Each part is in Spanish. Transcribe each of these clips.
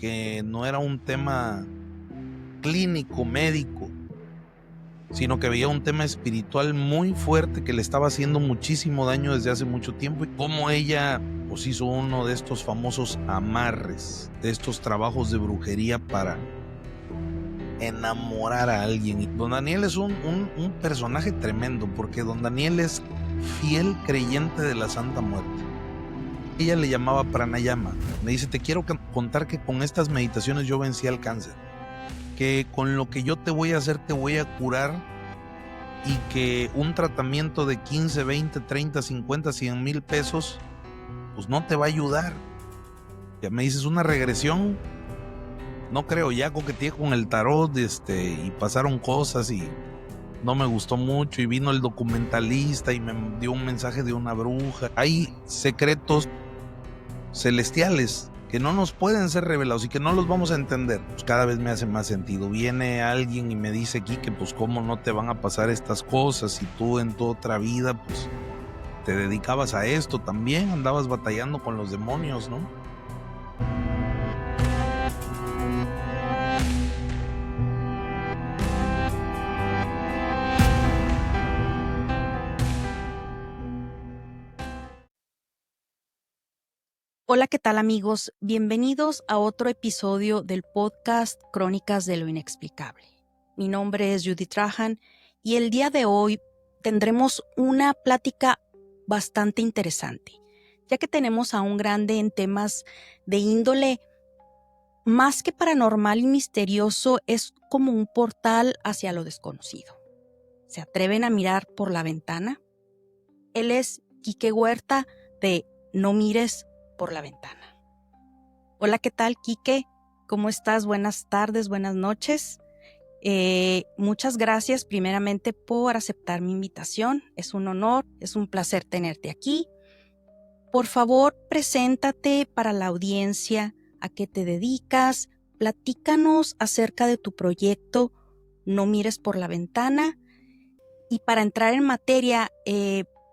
que no era un tema clínico, médico, sino que veía un tema espiritual muy fuerte que le estaba haciendo muchísimo daño desde hace mucho tiempo, y cómo ella pues hizo uno de estos famosos amarres, de estos trabajos de brujería para enamorar a alguien. Y don Daniel es un personaje tremendo, porque don Daniel es fiel creyente de la Santa Muerte. Ella le llamaba pranayama. Me dice, te quiero contar que con estas meditaciones yo vencí al cáncer, que con lo que yo te voy a hacer te voy a curar, y que un tratamiento de 15, 20, 30, 50, 100 mil pesos pues no te va a ayudar. Ya me dices, una regresión, no creo, ya coqueteé con el tarot y pasaron cosas y no me gustó mucho, y vino el documentalista y me dio un mensaje de una bruja. Hay secretos celestiales que no nos pueden ser revelados y que no los vamos a entender. Pues cada vez me hace más sentido. Viene alguien y me dice aquí que pues cómo no te van a pasar estas cosas si tú en tu otra vida pues te dedicabas a esto también, andabas batallando con los demonios, ¿no? Hola, ¿qué tal amigos? Bienvenidos a otro episodio del podcast Crónicas de lo Inexplicable. Mi nombre es Judith Trahan y el día de hoy tendremos una plática bastante interesante, ya que tenemos a un grande en temas de índole más que paranormal y misterioso, es como un portal hacia lo desconocido. ¿Se atreven a mirar por la ventana? Él es Quique Huerta de No Mires por la Ventana. Hola, ¿qué tal, Quique? ¿Cómo estás? Buenas tardes, buenas noches. Muchas gracias primeramente por aceptar mi invitación. Es un honor, es un placer tenerte aquí. Por favor, preséntate para la audiencia, a qué te dedicas, platícanos acerca de tu proyecto No Mires por la Ventana. Y para entrar en materia,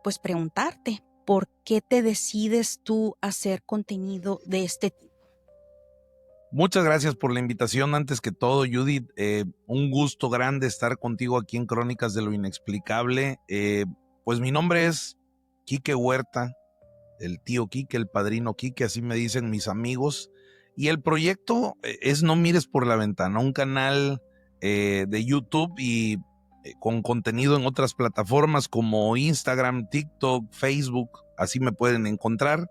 pues preguntarte, ¿por qué te decides tú hacer contenido de este tipo? Muchas gracias por la invitación. Antes que todo, Judith, un gusto grande estar contigo aquí en Crónicas de lo Inexplicable. Pues mi nombre es Quique Huerta, el tío Quique, el padrino Quique, así me dicen mis amigos. Y el proyecto es No Mires por la Ventana, un canal de YouTube y con contenido en otras plataformas como Instagram, TikTok, Facebook, así me pueden encontrar.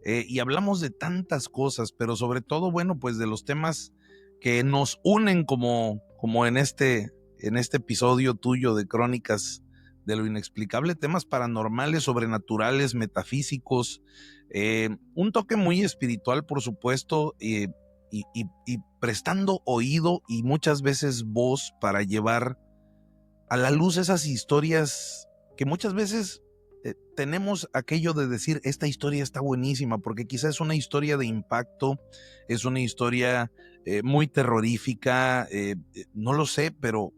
Y hablamos de tantas cosas, pero sobre todo, bueno, pues de los temas que nos unen como en este episodio tuyo de Crónicas de lo Inexplicable, temas paranormales, sobrenaturales, metafísicos, un toque muy espiritual, por supuesto, y prestando oído y muchas veces voz para llevar a la luz esas historias que muchas veces tenemos aquello de decir, esta historia está buenísima, porque quizás es una historia de impacto, es una historia muy terrorífica, no lo sé, pero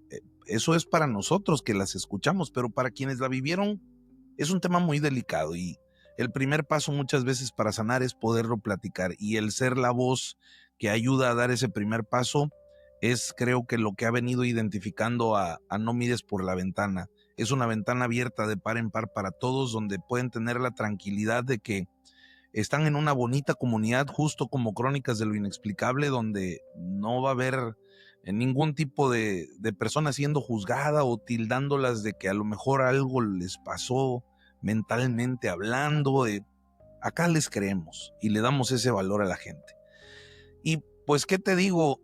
eso es para nosotros que las escuchamos, pero para quienes la vivieron es un tema muy delicado, y el primer paso muchas veces para sanar es poderlo platicar, y el ser la voz que ayuda a dar ese primer paso es, creo que, lo que ha venido identificando a No Mires por la Ventana. Es una ventana abierta de par en par para todos, donde pueden tener la tranquilidad de que están en una bonita comunidad, justo como Crónicas de lo Inexplicable, donde no va a haber ningún tipo de persona siendo juzgada o tildándolas de que a lo mejor algo les pasó mentalmente hablando. Acá les creemos y le damos ese valor a la gente. Y pues, ¿qué te digo?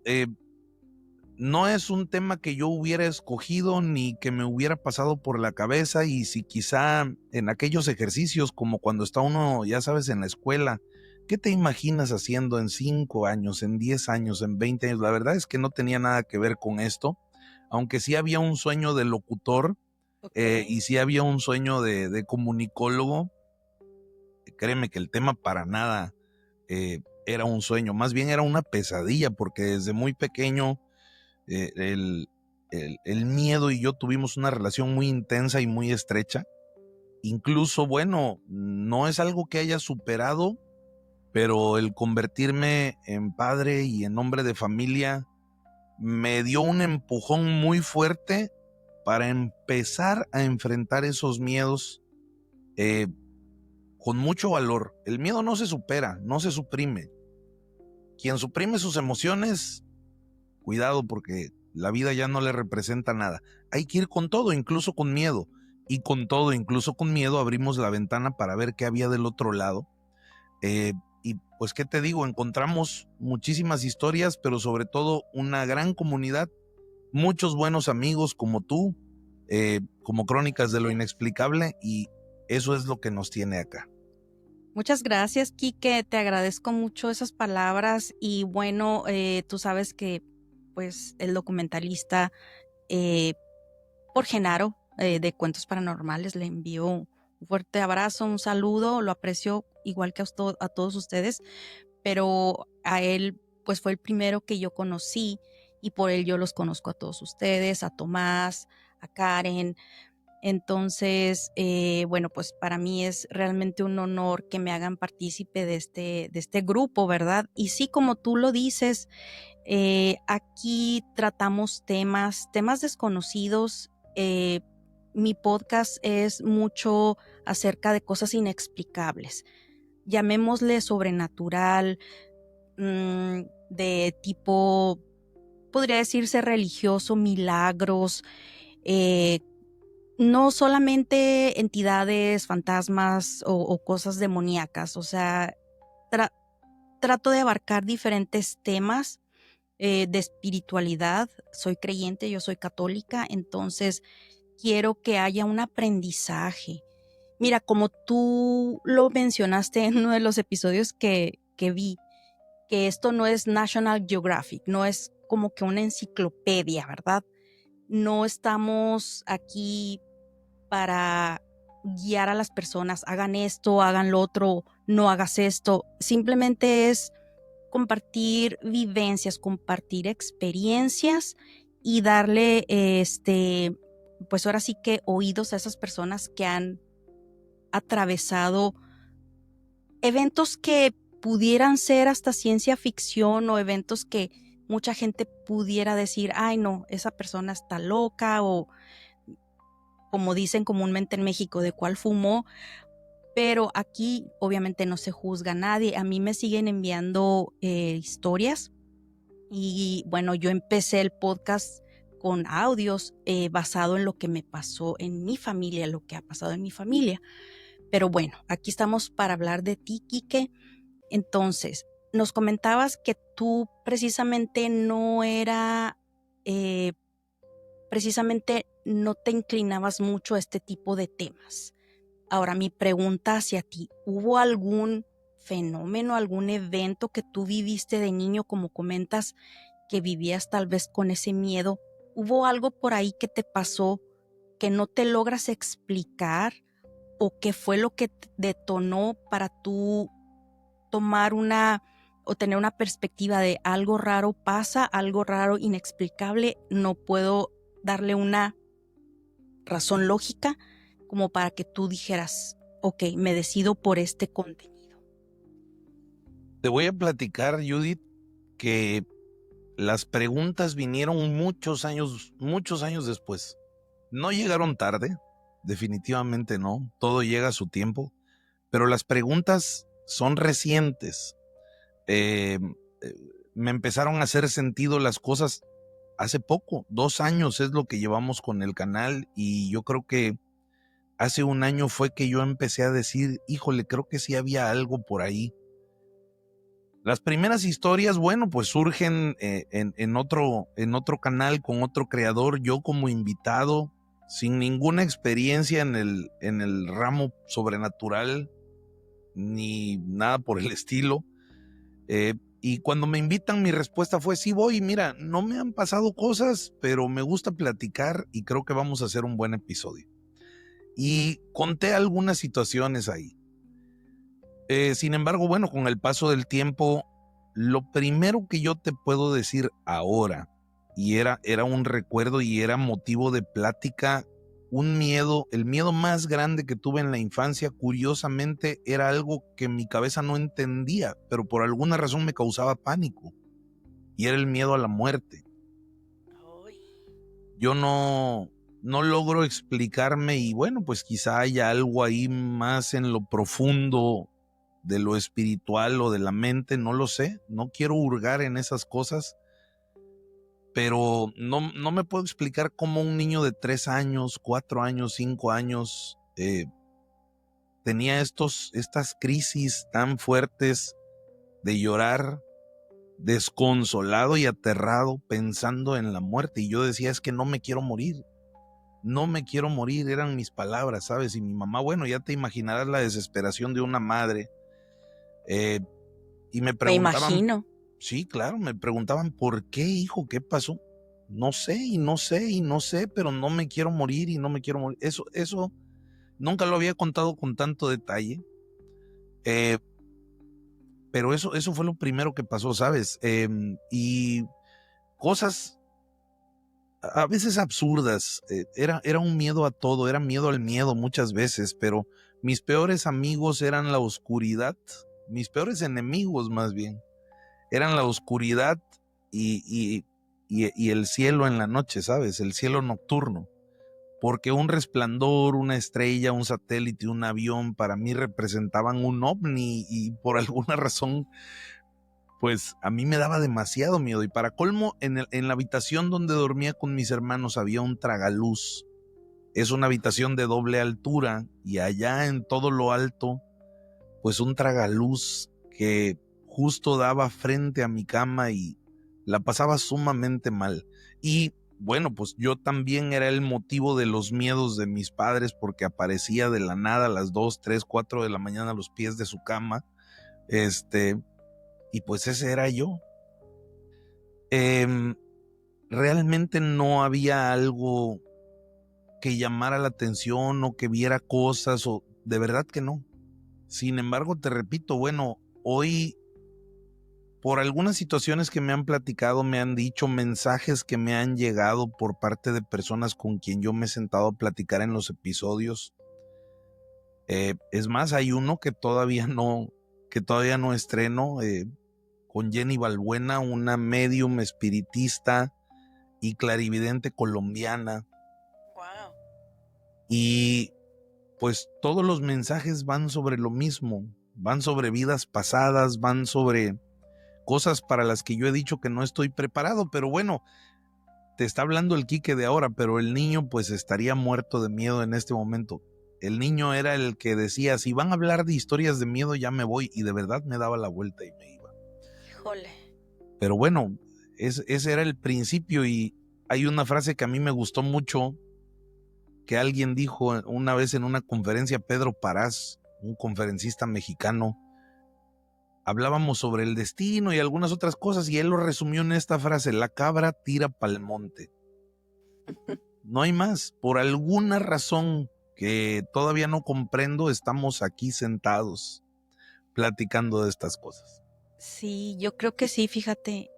No es un tema que yo hubiera escogido ni que me hubiera pasado por la cabeza, y si quizá en aquellos ejercicios como cuando está uno, ya sabes, en la escuela, ¿qué te imaginas haciendo en 5 años, en 10 años, en 20 años? La verdad es que no tenía nada que ver con esto, aunque sí había un sueño de locutor, y sí había un sueño de comunicólogo. Créeme que el tema para nada era un sueño, más bien era una pesadilla, porque desde muy pequeño eh, el, el miedo y yo tuvimos una relación muy intensa y muy estrecha. Incluso, bueno, no es algo que haya superado, pero el convertirme en padre y en hombre de familia me dio un empujón muy fuerte para empezar a enfrentar esos miedos eh, con mucho valor. El miedo no se supera, no se suprime. Quien suprime sus emociones, cuidado, porque la vida ya no le representa nada. Hay que ir con todo, incluso con miedo. Y con todo, incluso con miedo, abrimos la ventana para ver qué había del otro lado. Y pues, ¿qué te digo? Encontramos muchísimas historias, pero sobre todo una gran comunidad, muchos buenos amigos como tú, como Crónicas de lo Inexplicable, y eso es lo que nos tiene acá. Muchas gracias, Quique. Te agradezco mucho esas palabras. Y bueno, tú sabes que pues el documentalista por Genaro de Cuentos Paranormales le envío un fuerte abrazo, un saludo. Lo aprecio igual que a todos ustedes, pero a él pues fue el primero que yo conocí y por él yo los conozco a todos ustedes, a Tomás, a Karen. Entonces, bueno, pues para mí es realmente un honor que me hagan partícipe de este grupo, ¿verdad? Y sí, como tú lo dices, aquí tratamos temas desconocidos. Mi podcast es mucho acerca de cosas inexplicables, llamémosle sobrenatural, de tipo, podría decirse religioso, milagros, eh, no solamente entidades, fantasmas o cosas demoníacas, o sea, tra- trato de abarcar diferentes temas de espiritualidad. Soy creyente, yo soy católica, entonces quiero que haya un aprendizaje. Mira, como tú lo mencionaste en uno de los episodios que vi, que esto no es National Geographic, no es como que una enciclopedia, ¿verdad? No estamos aquí para guiar a las personas, hagan esto, hagan lo otro, no hagas esto. Simplemente es compartir vivencias, compartir experiencias y darle, pues ahora sí que oídos a esas personas que han atravesado eventos que pudieran ser hasta ciencia ficción o eventos que mucha gente pudiera decir, ay no, esa persona está loca o como dicen comúnmente en México, de cuál fumó, pero aquí obviamente no se juzga a nadie. A mí me siguen enviando historias y bueno, yo empecé el podcast con audios basado en lo que me pasó en mi familia, lo que ha pasado en mi familia. Pero bueno, aquí estamos para hablar de ti, Quique. Entonces, nos comentabas que tú precisamente eh, precisamente no te inclinabas mucho a este tipo de temas. Ahora, mi pregunta hacia ti, ¿hubo algún fenómeno, algún evento que tú viviste de niño, como comentas, que vivías tal vez con ese miedo? ¿Hubo algo por ahí que te pasó que no te logras explicar o qué fue lo que detonó para tú tomar o tener una perspectiva de algo raro pasa, algo raro, inexplicable, no puedo darle una razón lógica como para que tú dijeras, ok, me decido por este contenido? Te voy a platicar, Judith, que las preguntas vinieron muchos años después. No llegaron tarde, definitivamente no, todo llega a su tiempo, pero las preguntas son recientes. Eh, eh, Me empezaron a hacer sentido las cosas hace poco, 2 años es lo que llevamos con el canal y yo creo que hace un año fue que yo empecé a decir, híjole, creo que sí había algo por ahí. Las primeras historias, bueno, pues surgen en otro canal con otro creador, yo como invitado, sin ninguna experiencia en el ramo sobrenatural, ni nada por el estilo. Y cuando me invitan, mi respuesta fue, sí voy, mira, no me han pasado cosas, pero me gusta platicar y creo que vamos a hacer un buen episodio. Y conté algunas situaciones ahí. Sin embargo, bueno, con el paso del tiempo, lo primero que yo te puedo decir ahora, y era un recuerdo y era motivo de plática un miedo, el miedo más grande que tuve en la infancia, curiosamente, era algo que mi cabeza no entendía, pero por alguna razón me causaba pánico, y era el miedo a la muerte. Yo no logro explicarme, y bueno, pues quizá haya algo ahí más en lo profundo de lo espiritual o de la mente, no lo sé, no quiero hurgar en esas cosas, pero no me puedo explicar cómo un niño de 3 años, 4 años, 5 años tenía estas crisis tan fuertes de llorar desconsolado y aterrado pensando en la muerte. Y yo decía, es que no me quiero morir, no me quiero morir, eran mis palabras, ¿sabes? Y mi mamá, bueno, ya te imaginarás la desesperación de una madre. Y me Me preguntaban, imagino. sí, claro, me preguntaban, ¿por qué, hijo? ¿Qué pasó? No sé, y no sé, y no sé, pero no me quiero morir y no me quiero morir. Eso nunca lo había contado con tanto detalle. Pero eso fue lo primero que pasó, ¿sabes? Y cosas a veces absurdas. Era un miedo a todo, era miedo al miedo muchas veces, pero mis peores amigos eran la oscuridad, mis peores enemigos más bien, eran la oscuridad y el cielo en la noche, ¿sabes? El cielo nocturno. Porque un resplandor, una estrella, un satélite, un avión, para mí representaban un ovni y por alguna razón, pues a mí me daba demasiado miedo. Y para colmo, en la habitación donde dormía con mis hermanos había un tragaluz. Es una habitación de doble altura y allá en todo lo alto, pues un tragaluz que justo daba frente a mi cama y la pasaba sumamente mal. Y bueno, pues yo también era el motivo de los miedos de mis padres porque aparecía de la nada a las 2, 3, 4 de la mañana a los pies de su cama. Y pues ese era yo. Em, Realmente no había algo que llamara la atención o que viera cosas, o de verdad que no. Sin embargo, te repito, bueno, hoy por algunas situaciones que me han platicado, me han dicho, mensajes que me han llegado por parte de personas con quien yo me he sentado a platicar en los episodios. Es más, hay uno que todavía no estreno, con Jenny Balbuena, una medium espiritista y clarividente colombiana. Wow. Y pues todos los mensajes van sobre lo mismo, van sobre vidas pasadas, van sobre cosas para las que yo he dicho que no estoy preparado, pero bueno, te está hablando el Quique de ahora, pero el niño pues estaría muerto de miedo en este momento. El niño era el que decía, si van a hablar de historias de miedo ya me voy, y de verdad me daba la vuelta y me iba. Híjole. Pero bueno, ese era el principio, y hay una frase que a mí me gustó mucho que alguien dijo una vez en una conferencia, Pedro Parás, un conferencista mexicano. Hablábamos sobre el destino y algunas otras cosas, y él lo resumió en esta frase: la cabra tira pa'l monte. No hay más. Por alguna razón que todavía no comprendo, estamos aquí sentados platicando de estas cosas. Sí, yo creo que sí, fíjate.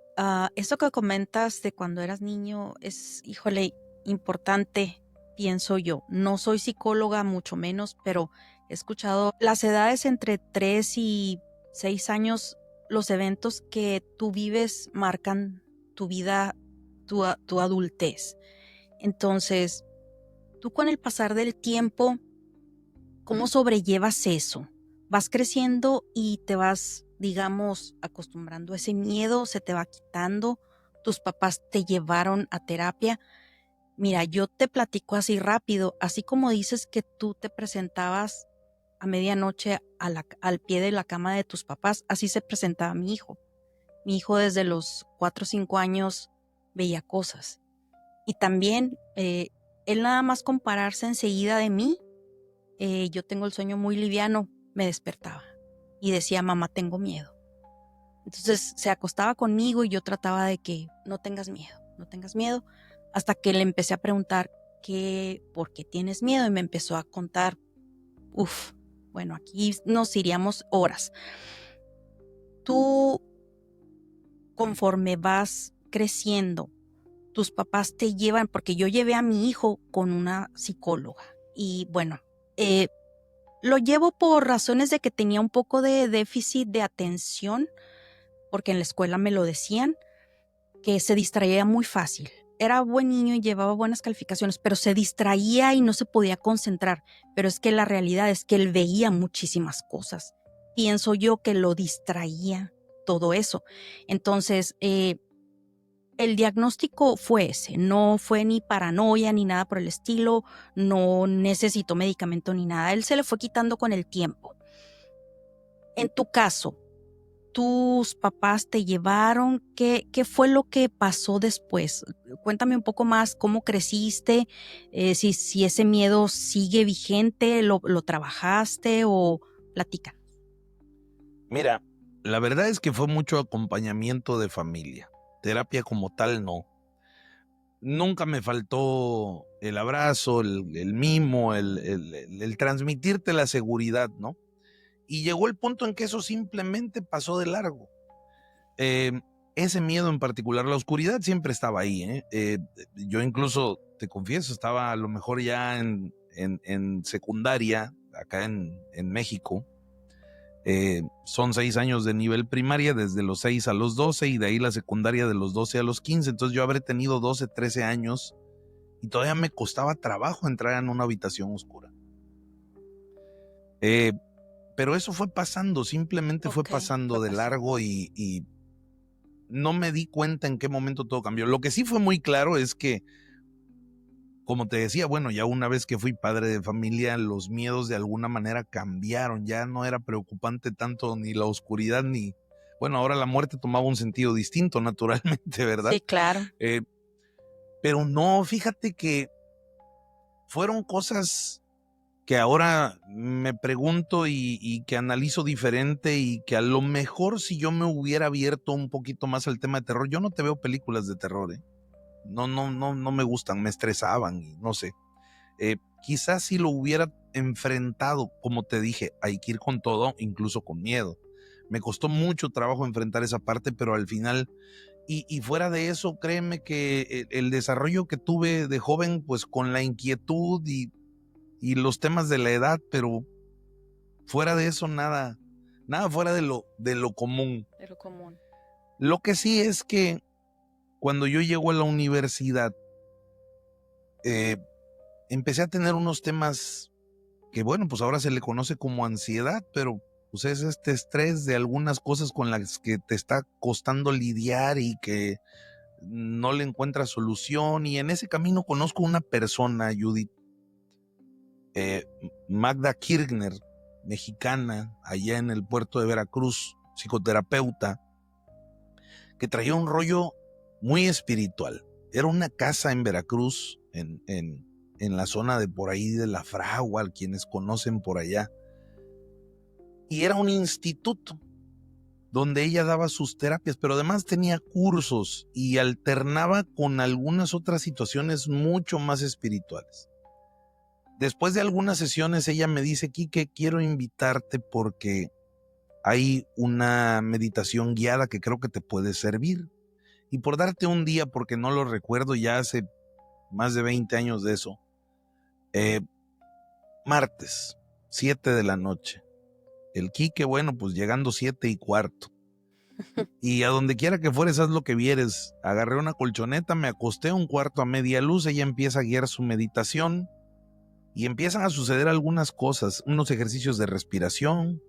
Eso que comentas de cuando eras niño es, híjole, importante, pienso yo. No soy psicóloga, mucho menos, pero he escuchado las edades entre 3 y 6 años, los eventos que tú vives marcan tu vida, tu adultez. Entonces, tú con el pasar del tiempo, ¿cómo sobrellevas eso? Vas creciendo y te vas, digamos, acostumbrando a ese miedo, se te va quitando, tus papás te llevaron a terapia. Mira, yo te platico así rápido, así como dices que tú te presentabas a medianoche al pie de la cama de tus papás, así se presentaba mi hijo. Mi hijo desde los 4 o 5 años veía cosas. Y también él nada más compararse enseguida de mí, yo tengo el sueño muy liviano, me despertaba y decía, mamá, tengo miedo. Entonces se acostaba conmigo y yo trataba de que no tengas miedo, no tengas miedo, hasta que le empecé a preguntar por qué tienes miedo, y me empezó a contar, bueno, aquí nos iríamos horas. Tú, conforme vas creciendo, tus papás te llevan, porque yo llevé a mi hijo con una psicóloga y bueno, lo llevo por razones de que tenía un poco de déficit de atención, porque en la escuela me lo decían, que se distraía muy fácil. Era buen niño y llevaba buenas calificaciones, pero se distraía y no se podía concentrar. Pero es que la realidad es que él veía muchísimas cosas. Pienso yo que lo distraía todo eso. Entonces, el diagnóstico fue ese. No fue ni paranoia ni nada por el estilo. No necesitó medicamento ni nada. Él se le fue quitando con el tiempo. En tu caso, tus papás te llevaron, ¿qué fue lo que pasó después? Cuéntame un poco más cómo creciste, si ese miedo sigue vigente, lo trabajaste o platica. Mira, la verdad es que fue mucho acompañamiento de familia. Terapia como tal, no. Nunca me faltó el abrazo, el mimo, el transmitirte la seguridad, ¿no? Y llegó el punto en que eso simplemente pasó de largo. Eh, Ese miedo en particular, la oscuridad siempre estaba ahí, ¿eh? Yo incluso, te confieso, estaba a lo mejor ya en secundaria, acá en México. Son 6 años de nivel primaria, desde los 6 a los 12, y de ahí la secundaria de los 12 a los 15. Entonces yo habré tenido 12, 13 años y todavía me costaba trabajo entrar en una habitación oscura. Pero eso fue pasando, simplemente fue pasando de largo y no me di cuenta en qué momento todo cambió. Lo que sí fue muy claro es que, como te decía, bueno, ya una vez que fui padre de familia, los miedos de alguna manera cambiaron. Ya no era preocupante tanto ni la oscuridad ni, bueno, ahora la muerte tomaba un sentido distinto, naturalmente, ¿verdad? Sí, claro. Pero no, fíjate que fueron cosas que ahora me pregunto y que analizo diferente, y que a lo mejor si yo me hubiera abierto un poquito más al tema de terror. Yo no te veo películas de terror, ¿eh? No me gustan, me estresaban y no sé. Quizás si lo hubiera enfrentado, como te dije, hay que ir con todo, incluso con miedo. Me costó mucho trabajo enfrentar esa parte, pero al final, y fuera de eso, créeme que el desarrollo que tuve de joven, pues con la inquietud y los temas de la edad, pero fuera de eso, nada fuera de lo común. De lo común. Lo que sí es que cuando yo llego a la universidad, empecé a tener unos temas que, bueno, pues ahora se le conoce como ansiedad, pero pues es este estrés de algunas cosas con las que te está costando lidiar y que no le encuentras solución. Y en ese camino conozco una persona, Judith, Magda Kirchner, mexicana, allá en el puerto de Veracruz, psicoterapeuta, que traía un rollo muy espiritual. Era una casa en Veracruz, en la zona de por ahí de La Fragua, quienes conocen por allá. Y era un instituto donde ella daba sus terapias, pero además tenía cursos y alternaba con algunas otras situaciones mucho más espirituales. Después de algunas sesiones, ella me dice: Quique, quiero invitarte porque hay una meditación guiada que creo que te puede servir. Y por darte un día, porque no lo recuerdo, ya hace más de 20 años de eso, martes, 7 de la noche. El Quique, bueno, pues llegando 7:15. Y a donde quiera que fueres, haz lo que vieres. Agarré una colchoneta, me acosté un cuarto a media luz, ella empieza a guiar su meditación y empiezan a suceder algunas cosas, unos ejercicios de respiración.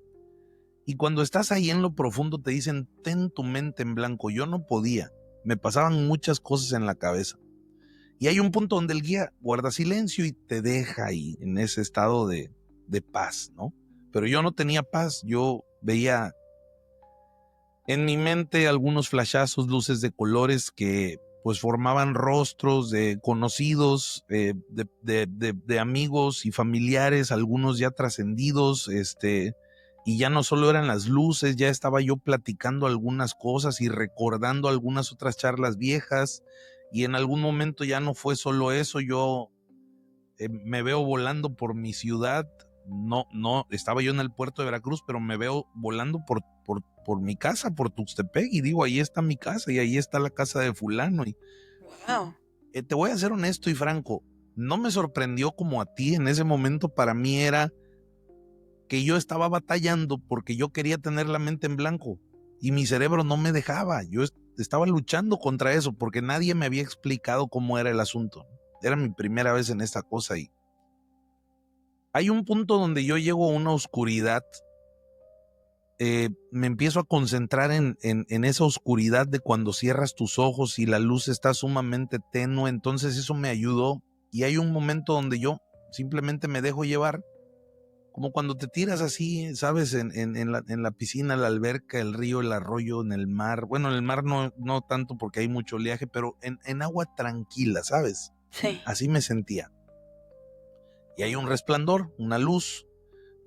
Y cuando estás ahí en lo profundo te dicen: ten tu mente en blanco. Yo no podía, me pasaban muchas cosas en la cabeza. Y hay un punto donde el guía guarda silencio y te deja ahí en ese estado de paz, ¿no? Pero yo no tenía paz, yo veía en mi mente algunos flashazos, luces de colores que pues formaban rostros de conocidos, de amigos y familiares, algunos ya trascendidos, y ya no solo eran las luces, ya estaba yo platicando algunas cosas y recordando algunas otras charlas viejas, y en algún momento ya no fue solo eso. Yo me veo volando por mi ciudad. No, estaba yo en el puerto de Veracruz, pero me veo volando por mi casa, por Tuxtepec, y digo: ahí está mi casa y ahí está la casa de fulano. Wow. Te voy a ser honesto y franco, no me sorprendió como a ti en ese momento. Para mí era que yo estaba batallando porque yo quería tener la mente en blanco y mi cerebro no me dejaba. Yo estaba luchando contra eso porque nadie me había explicado cómo era el asunto. Era mi primera vez en esta cosa y hay un punto donde yo llego a una oscuridad. Me empiezo a concentrar en esa oscuridad de cuando cierras tus ojos y la luz está sumamente tenue. Entonces eso me ayudó y hay un momento donde yo simplemente me dejo llevar, como cuando te tiras así, ¿sabes? En la piscina, la alberca, el río, el arroyo, en el mar. Bueno, en el mar no tanto porque hay mucho oleaje, pero en agua tranquila, ¿sabes? Sí. Así me sentía. Y hay un resplandor, una luz.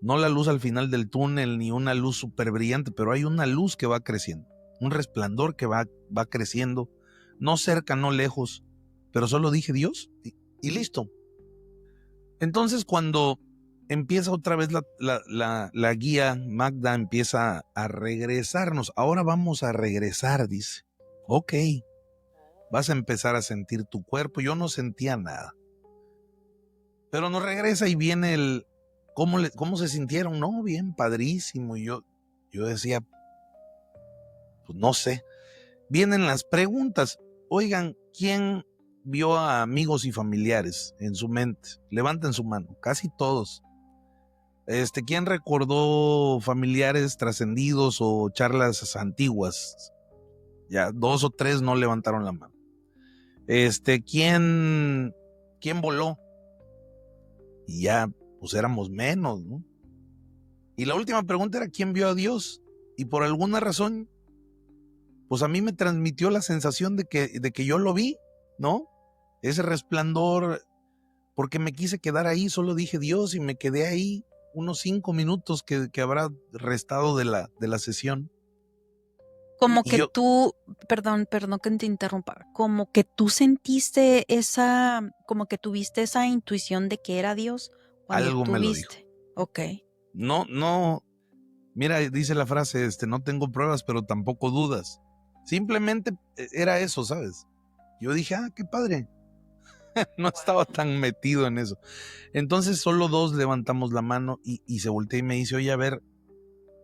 No la luz al final del túnel ni una luz súper brillante, pero hay una luz que va creciendo, un resplandor que va creciendo, no cerca, no lejos, pero solo dije Dios y listo. Entonces cuando empieza otra vez la guía, Magda empieza a regresarnos. Ahora vamos a regresar, dice. Ok, vas a empezar a sentir tu cuerpo. Yo no sentía nada. Pero nos regresa y viene el cómo se sintieron. No, bien, padrísimo. Y yo decía, pues no sé. Vienen las preguntas. Oigan, ¿quién vio a amigos y familiares en su mente? Levanten su mano, casi todos. ¿Quién recordó familiares trascendidos o charlas antiguas? Ya, 2 o 3 no levantaron la mano. ¿Quién voló? Y ya, pues éramos menos, ¿no? Y la última pregunta era, ¿quién vio a Dios? Y por alguna razón, pues a mí me transmitió la sensación de que yo lo vi, ¿no? Ese resplandor, porque me quise quedar ahí, solo dije Dios y me quedé ahí unos 5 minutos que habrá restado de la sesión. Como Y que yo, tú, perdón que te interrumpa, como que tú sentiste como que tuviste esa intuición de que era Dios cuando algo tú me lo dijo. viste. Ok. No, mira, dice la frase, no tengo pruebas, pero tampoco dudas. Simplemente era eso, ¿sabes? Yo dije, qué padre. No estaba tan metido en eso. Entonces solo 2 levantamos la mano y se voltea y me dice, oye, a ver,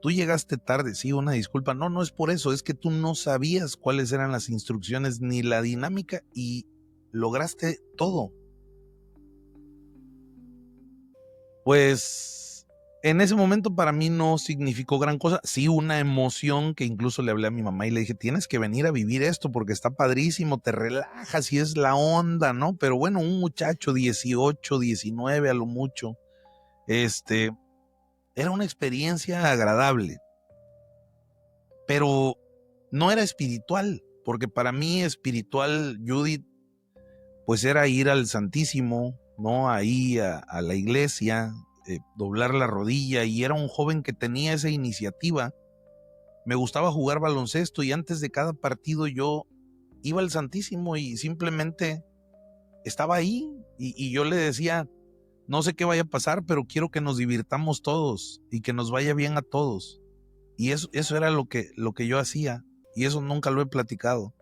tú llegaste tarde, sí, una disculpa. No es por eso, es que tú no sabías cuáles eran las instrucciones ni la dinámica y lograste todo. Pues en ese momento para mí no significó gran cosa. Sí, una emoción que incluso le hablé a mi mamá y le dije, tienes que venir a vivir esto porque está padrísimo, te relajas y es la onda, ¿no? Pero bueno, un muchacho 18, 19 a lo mucho, era una experiencia agradable, pero no era espiritual, porque para mí espiritual, Judith, pues era ir al Santísimo, ¿no? Ahí a la iglesia, doblar la rodilla, y era un joven que tenía esa iniciativa. Me gustaba jugar baloncesto y antes de cada partido yo iba al Santísimo y simplemente estaba ahí y yo le decía, no sé qué vaya a pasar, pero quiero que nos divirtamos todos y que nos vaya bien a todos. Y eso era lo que yo hacía y eso nunca lo he platicado.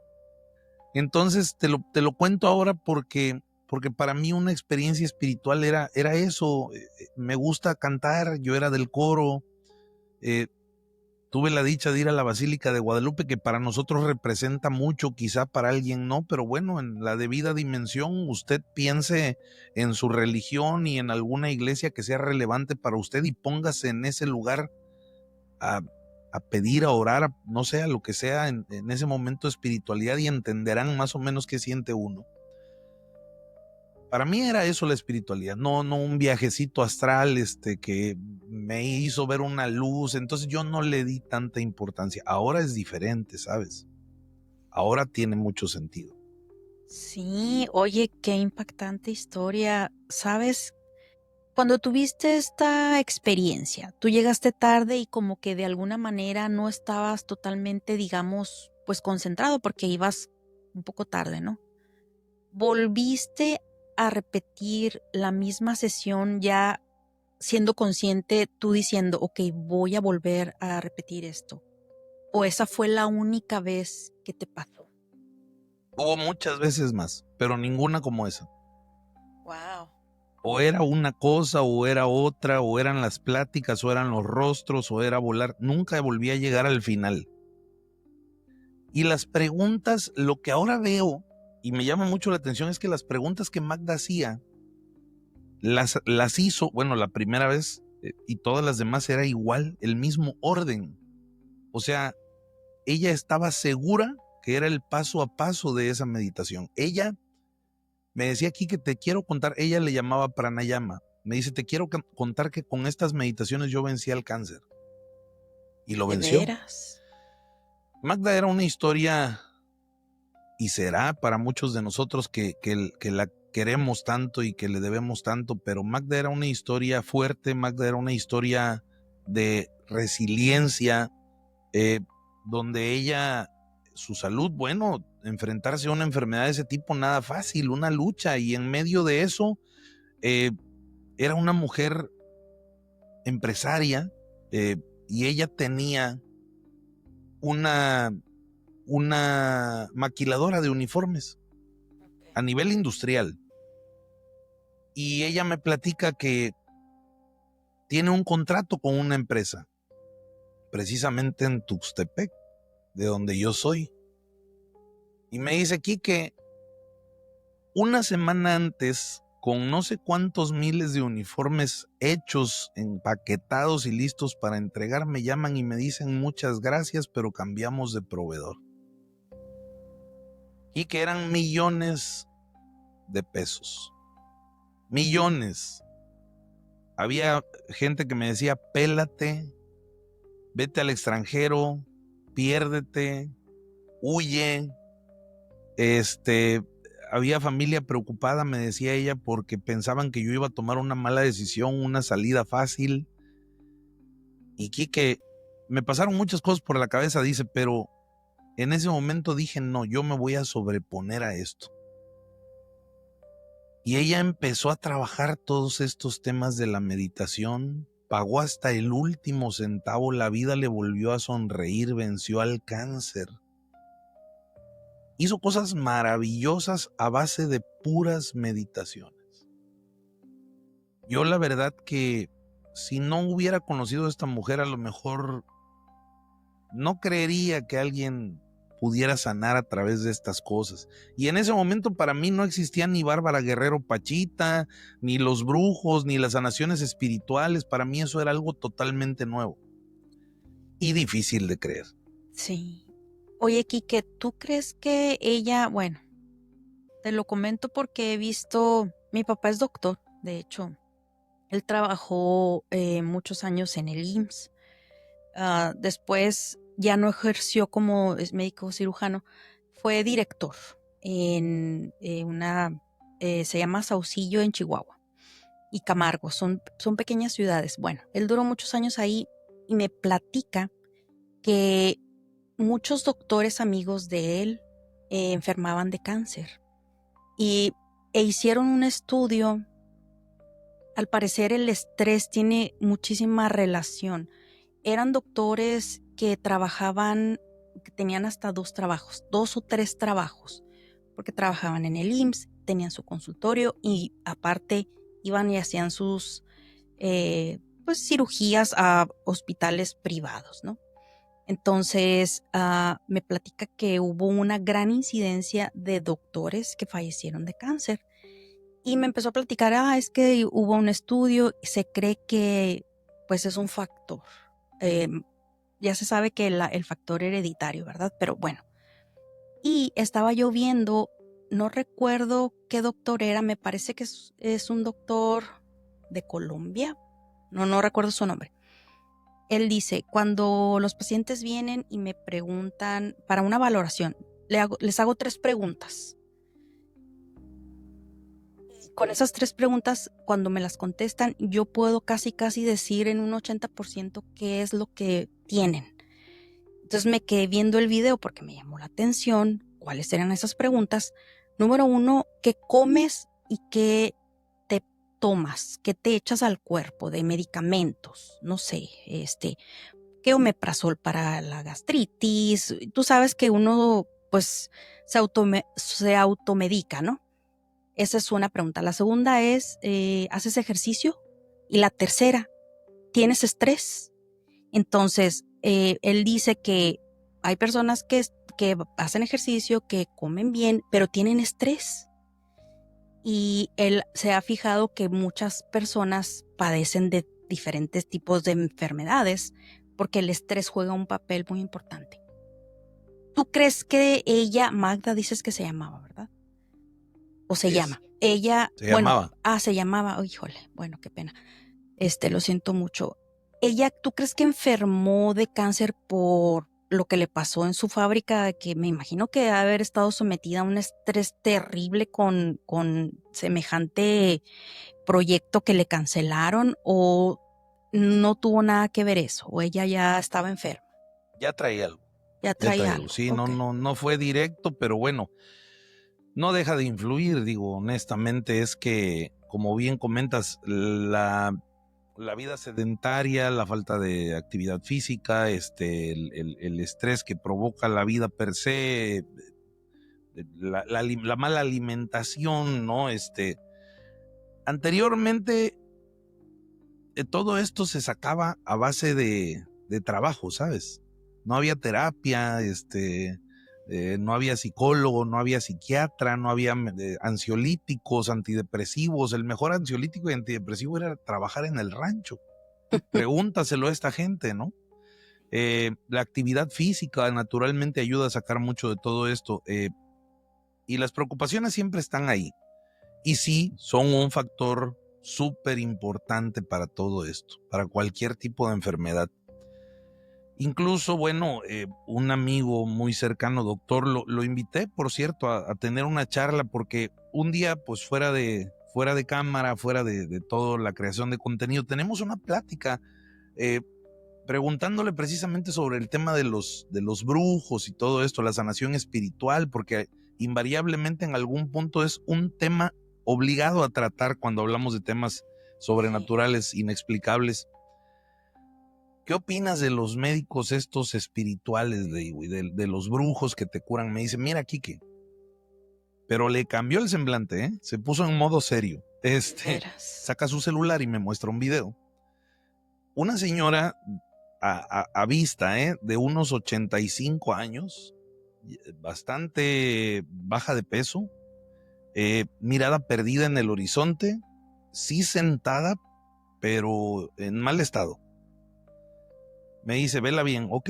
Entonces te lo cuento ahora porque para mí una experiencia espiritual era eso. Me gusta cantar, yo era del coro, eh, tuve la dicha de ir a la Basílica de Guadalupe, que para nosotros representa mucho, quizá para alguien no, pero bueno, en la debida dimensión usted piense en su religión y en alguna iglesia que sea relevante para usted y póngase en ese lugar a, a pedir, a orar, no sé, a lo que sea en ese momento de espiritualidad y entenderán más o menos qué siente uno. Para mí era eso la espiritualidad, no un viajecito astral que me hizo ver una luz, entonces yo no le di tanta importancia. Ahora es diferente, ¿sabes? Ahora tiene mucho sentido. Sí, oye, qué impactante historia. ¿Sabes? Cuando tuviste esta experiencia, tú llegaste tarde y como que de alguna manera no estabas totalmente, digamos, pues concentrado porque ibas un poco tarde, ¿no? ¿Volviste a repetir la misma sesión ya siendo consciente, tú diciendo, ok, voy a volver a repetir esto? ¿O esa fue la única vez que te pasó? Hubo muchas veces más, pero ninguna como esa. Wow. O era una cosa, o era otra, o eran las pláticas, o eran los rostros, o era volar. Nunca volví a llegar al final. Y las preguntas, lo que ahora veo, y me llama mucho la atención, es que las preguntas que Magda hacía, las hizo, bueno, la primera vez, y todas las demás era igual, el mismo orden. O sea, ella estaba segura que era el paso a paso de esa meditación. Ella me decía aquí que te quiero contar, ella le llamaba pranayama. Me dice, te quiero contar que con estas meditaciones yo vencí al cáncer. Y lo ¿De venció. veras? Magda era una historia, y será para muchos de nosotros que la queremos tanto y que le debemos tanto, pero Magda era una historia fuerte, Magda era una historia de resiliencia, donde ella, su salud, bueno, enfrentarse a una enfermedad de ese tipo, nada fácil, una lucha, y en medio de eso, era una mujer empresaria, y ella tenía una, una maquiladora de uniformes a nivel industrial. Y ella me platica que tiene un contrato con una empresa, precisamente en Tuxtepec, de donde yo soy. Y me dice aquí que una semana antes, con no sé cuántos miles de uniformes hechos, empaquetados y listos para entregar, me llaman y me dicen muchas gracias, pero cambiamos de proveedor. Y que eran millones de pesos. Millones. Había gente que me decía, pélate, vete al extranjero, piérdete, huye. Había familia preocupada, me decía ella, porque pensaban que yo iba a tomar una mala decisión, una salida fácil. Y Quique, me pasaron muchas cosas por la cabeza, dice, pero en ese momento dije, no, yo me voy a sobreponer a esto. Y ella empezó a trabajar todos estos temas de la meditación, pagó hasta el último centavo, la vida le volvió a sonreír, venció al cáncer. Hizo cosas maravillosas a base de puras meditaciones. Yo la verdad que si no hubiera conocido a esta mujer, a lo mejor no creería que alguien pudiera sanar a través de estas cosas. Y en ese momento para mí no existía ni Bárbara Guerrero Pachita, ni los brujos, ni las sanaciones espirituales. Para mí eso era algo totalmente nuevo y difícil de creer. Sí. Oye, Quique, ¿tú crees que ella, bueno, te lo comento porque he visto, mi papá es doctor, de hecho, él trabajó muchos años en el IMSS. Después ya no ejerció como médico cirujano, fue director en se llama Saucillo en Chihuahua y Camargo, son pequeñas ciudades. Bueno, él duró muchos años ahí y me platica que muchos doctores amigos de él enfermaban de cáncer e hicieron un estudio. Al parecer el estrés tiene muchísima relación. Eran doctores que trabajaban, que tenían hasta 2 trabajos, 2 o 3 trabajos, porque trabajaban en el IMSS, tenían su consultorio y aparte iban y hacían sus pues cirugías a hospitales privados, ¿no? Entonces, me platica que hubo una gran incidencia de doctores que fallecieron de cáncer. Y me empezó a platicar, es que hubo un estudio, se cree que pues es un factor. Ya se sabe que el factor hereditario, ¿verdad? Pero bueno. Y estaba yo viendo, no recuerdo qué doctor era, me parece que es un doctor de Colombia. No recuerdo su nombre. Él dice, cuando los pacientes vienen y me preguntan para una valoración, les hago 3 preguntas. Con esas 3 preguntas, cuando me las contestan, yo puedo casi decir en un 80% qué es lo que tienen. Entonces me quedé viendo el video porque me llamó la atención cuáles eran esas preguntas. Número 1, ¿qué comes y qué te tomas? ¿Qué te echas al cuerpo de medicamentos? No sé, ¿qué omeprazol para la gastritis? Tú sabes que uno pues se automedica, ¿no? Esa es una pregunta. La segunda es, ¿haces ejercicio? Y la tercera, ¿tienes estrés? Entonces, él dice que hay personas que hacen ejercicio, que comen bien, pero tienen estrés. Y él se ha fijado que muchas personas padecen de diferentes tipos de enfermedades porque el estrés juega un papel muy importante. ¿Tú crees que ella, Magda, dices que se llamaba, verdad? ¿O se llama? Ella, Se bueno, llamaba. se llamaba, oh, híjole, bueno, qué pena. Lo siento mucho. Ella, ¿tú crees que enfermó de cáncer por lo que le pasó en su fábrica? Que me imagino que debe haber estado sometida a un estrés terrible con semejante proyecto que le cancelaron, o no tuvo nada que ver eso, o ella ya estaba enferma. Ya traía algo. Ya Ya traía traía algo. algo. Sí, Ok. no fue directo, pero bueno, no deja de influir, digo, honestamente, es que, como bien comentas, la vida sedentaria, la falta de actividad física, el estrés que provoca la vida per se, la mala alimentación, ¿no? Anteriormente, todo esto se sacaba a base de trabajo, ¿sabes? No había terapia, no había psicólogo, no había psiquiatra, no había ansiolíticos, antidepresivos. El mejor ansiolítico y antidepresivo era trabajar en el rancho. Pregúntaselo a esta gente, ¿no? La actividad física naturalmente ayuda a sacar mucho de todo esto. Y las preocupaciones siempre están ahí. Y sí, son un factor súper importante para todo esto, para cualquier tipo de enfermedad. Incluso, bueno, un amigo muy cercano, doctor, lo invité, por cierto, a tener una charla, porque un día, pues fuera de cámara, fuera de toda la creación de contenido, tenemos una plática preguntándole precisamente sobre el tema de los brujos y todo esto, la sanación espiritual, porque invariablemente en algún punto es un tema obligado a tratar cuando hablamos de temas sobrenaturales, inexplicables. ¿Qué opinas de los médicos estos espirituales, de los brujos que te curan? Me dice, mira, Quique, pero le cambió el semblante, ¿eh? Se puso en modo serio. Saca su celular y me muestra un video. Una señora a vista, de unos 85 años, bastante baja de peso, mirada perdida en el horizonte, sí sentada, pero en mal estado. Me dice, vela bien, ok.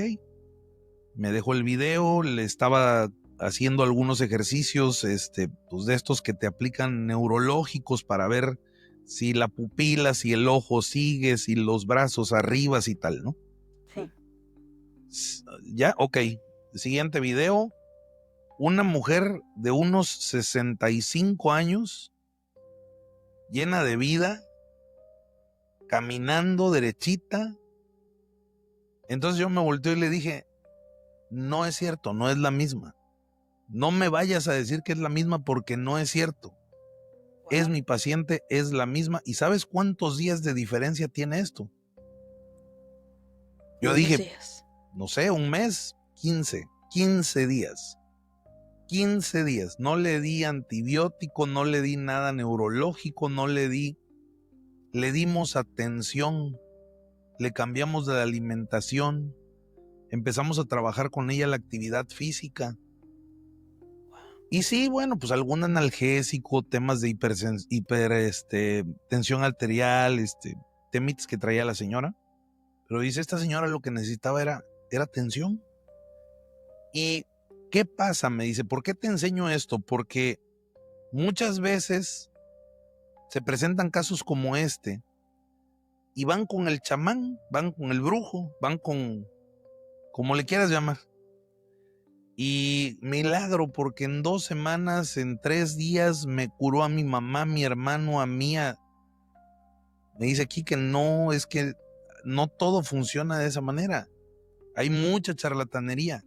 Me dejó el video, le estaba haciendo algunos ejercicios, pues de estos que te aplican neurológicos para ver si la pupila, si el ojo sigue, si los brazos arriba, y tal, ¿no? Sí. Ya, ok. Siguiente video. Una mujer de unos 65 años, llena de vida, caminando derechita. Entonces yo me volteé y le dije, no es cierto, no es la misma. No me vayas a decir que es la misma porque no es cierto. Es mi paciente, es la misma. ¿Y sabes cuántos días de diferencia tiene esto? Yo dije, no sé, un mes, 15 días. 15 días. No le di antibiótico, no le di nada neurológico, le dimos atención, le cambiamos de la alimentación, empezamos a trabajar con ella la actividad física. Y sí, bueno, pues algún analgésico, temas de tensión arterial, temites que traía la señora. Pero dice, esta señora lo que necesitaba era atención. ¿Y qué pasa? Me dice, ¿por qué te enseño esto? Porque muchas veces se presentan casos como este y van con el chamán, van con el brujo, van con, como le quieras llamar. Y milagro, porque en 2 semanas, en 3 días, me curó a mi mamá, a mi hermano, a mí. Me dice aquí que no, es que no todo funciona de esa manera. Hay mucha charlatanería.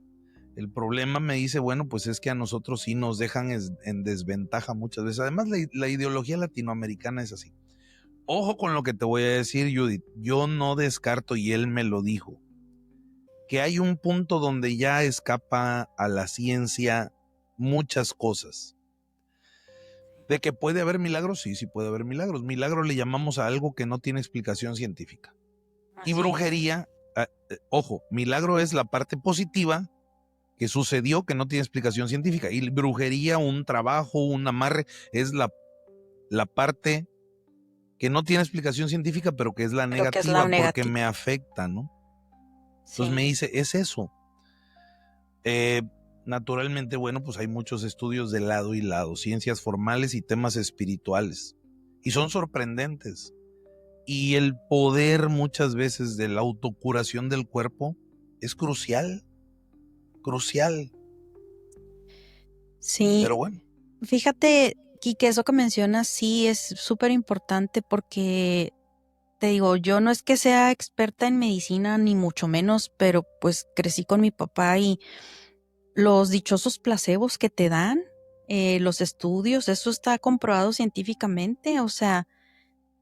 El problema, me dice, bueno, pues es que a nosotros sí nos dejan en desventaja muchas veces. Además, la ideología latinoamericana es así. Ojo con lo que te voy a decir, Judith. Yo no descarto, y él me lo dijo, que hay un punto donde ya escapa a la ciencia muchas cosas. ¿De que puede haber milagros? Sí, sí puede haber milagros. Milagro le llamamos a algo que no tiene explicación científica. Y brujería, ojo, milagro es la parte positiva que sucedió que no tiene explicación científica. Y brujería, un trabajo, un amarre, es la parte que no tiene explicación científica, pero que es la Pero que es negativa la porque negativa. me afecta, ¿no? Entonces Sí. me dice, es eso. Naturalmente, bueno, pues hay muchos estudios de lado y lado, ciencias formales y temas espirituales. Y son sorprendentes. Y el poder muchas veces de la autocuración del cuerpo es crucial, crucial. Sí, Pero bueno. fíjate, Quique, eso que mencionas sí es súper importante porque te digo, yo no es que sea experta en medicina ni mucho menos, pero pues crecí con mi papá y los dichosos placebos que te dan, los estudios, eso está comprobado científicamente, o sea,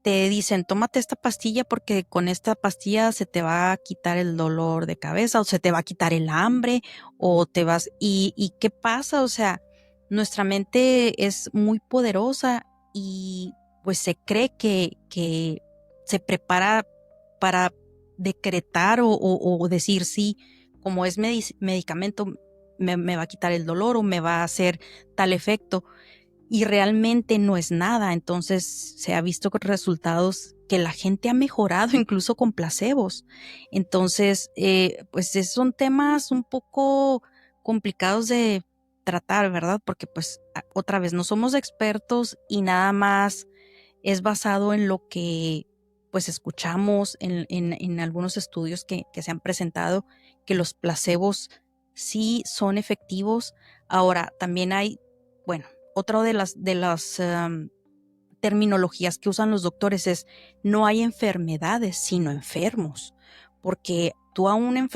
te dicen, tómate esta pastilla porque con esta pastilla se te va a quitar el dolor de cabeza o se te va a quitar el hambre o te vas... ¿Y qué pasa? O sea, nuestra mente es muy poderosa y pues se cree que se prepara para decretar o decir sí, como es medicamento, me va a quitar el dolor o me va a hacer tal efecto y realmente no es nada. Entonces se ha visto con resultados que la gente ha mejorado incluso con placebos. Entonces, pues son temas un poco complicados de tratar, ¿verdad? Porque pues otra vez no somos expertos y nada más es basado en lo que pues escuchamos en algunos estudios que se han presentado, que los placebos sí son efectivos. Ahora, también hay, bueno, otra de las terminologías que usan los doctores es no hay enfermedades, sino enfermos, porque tú a un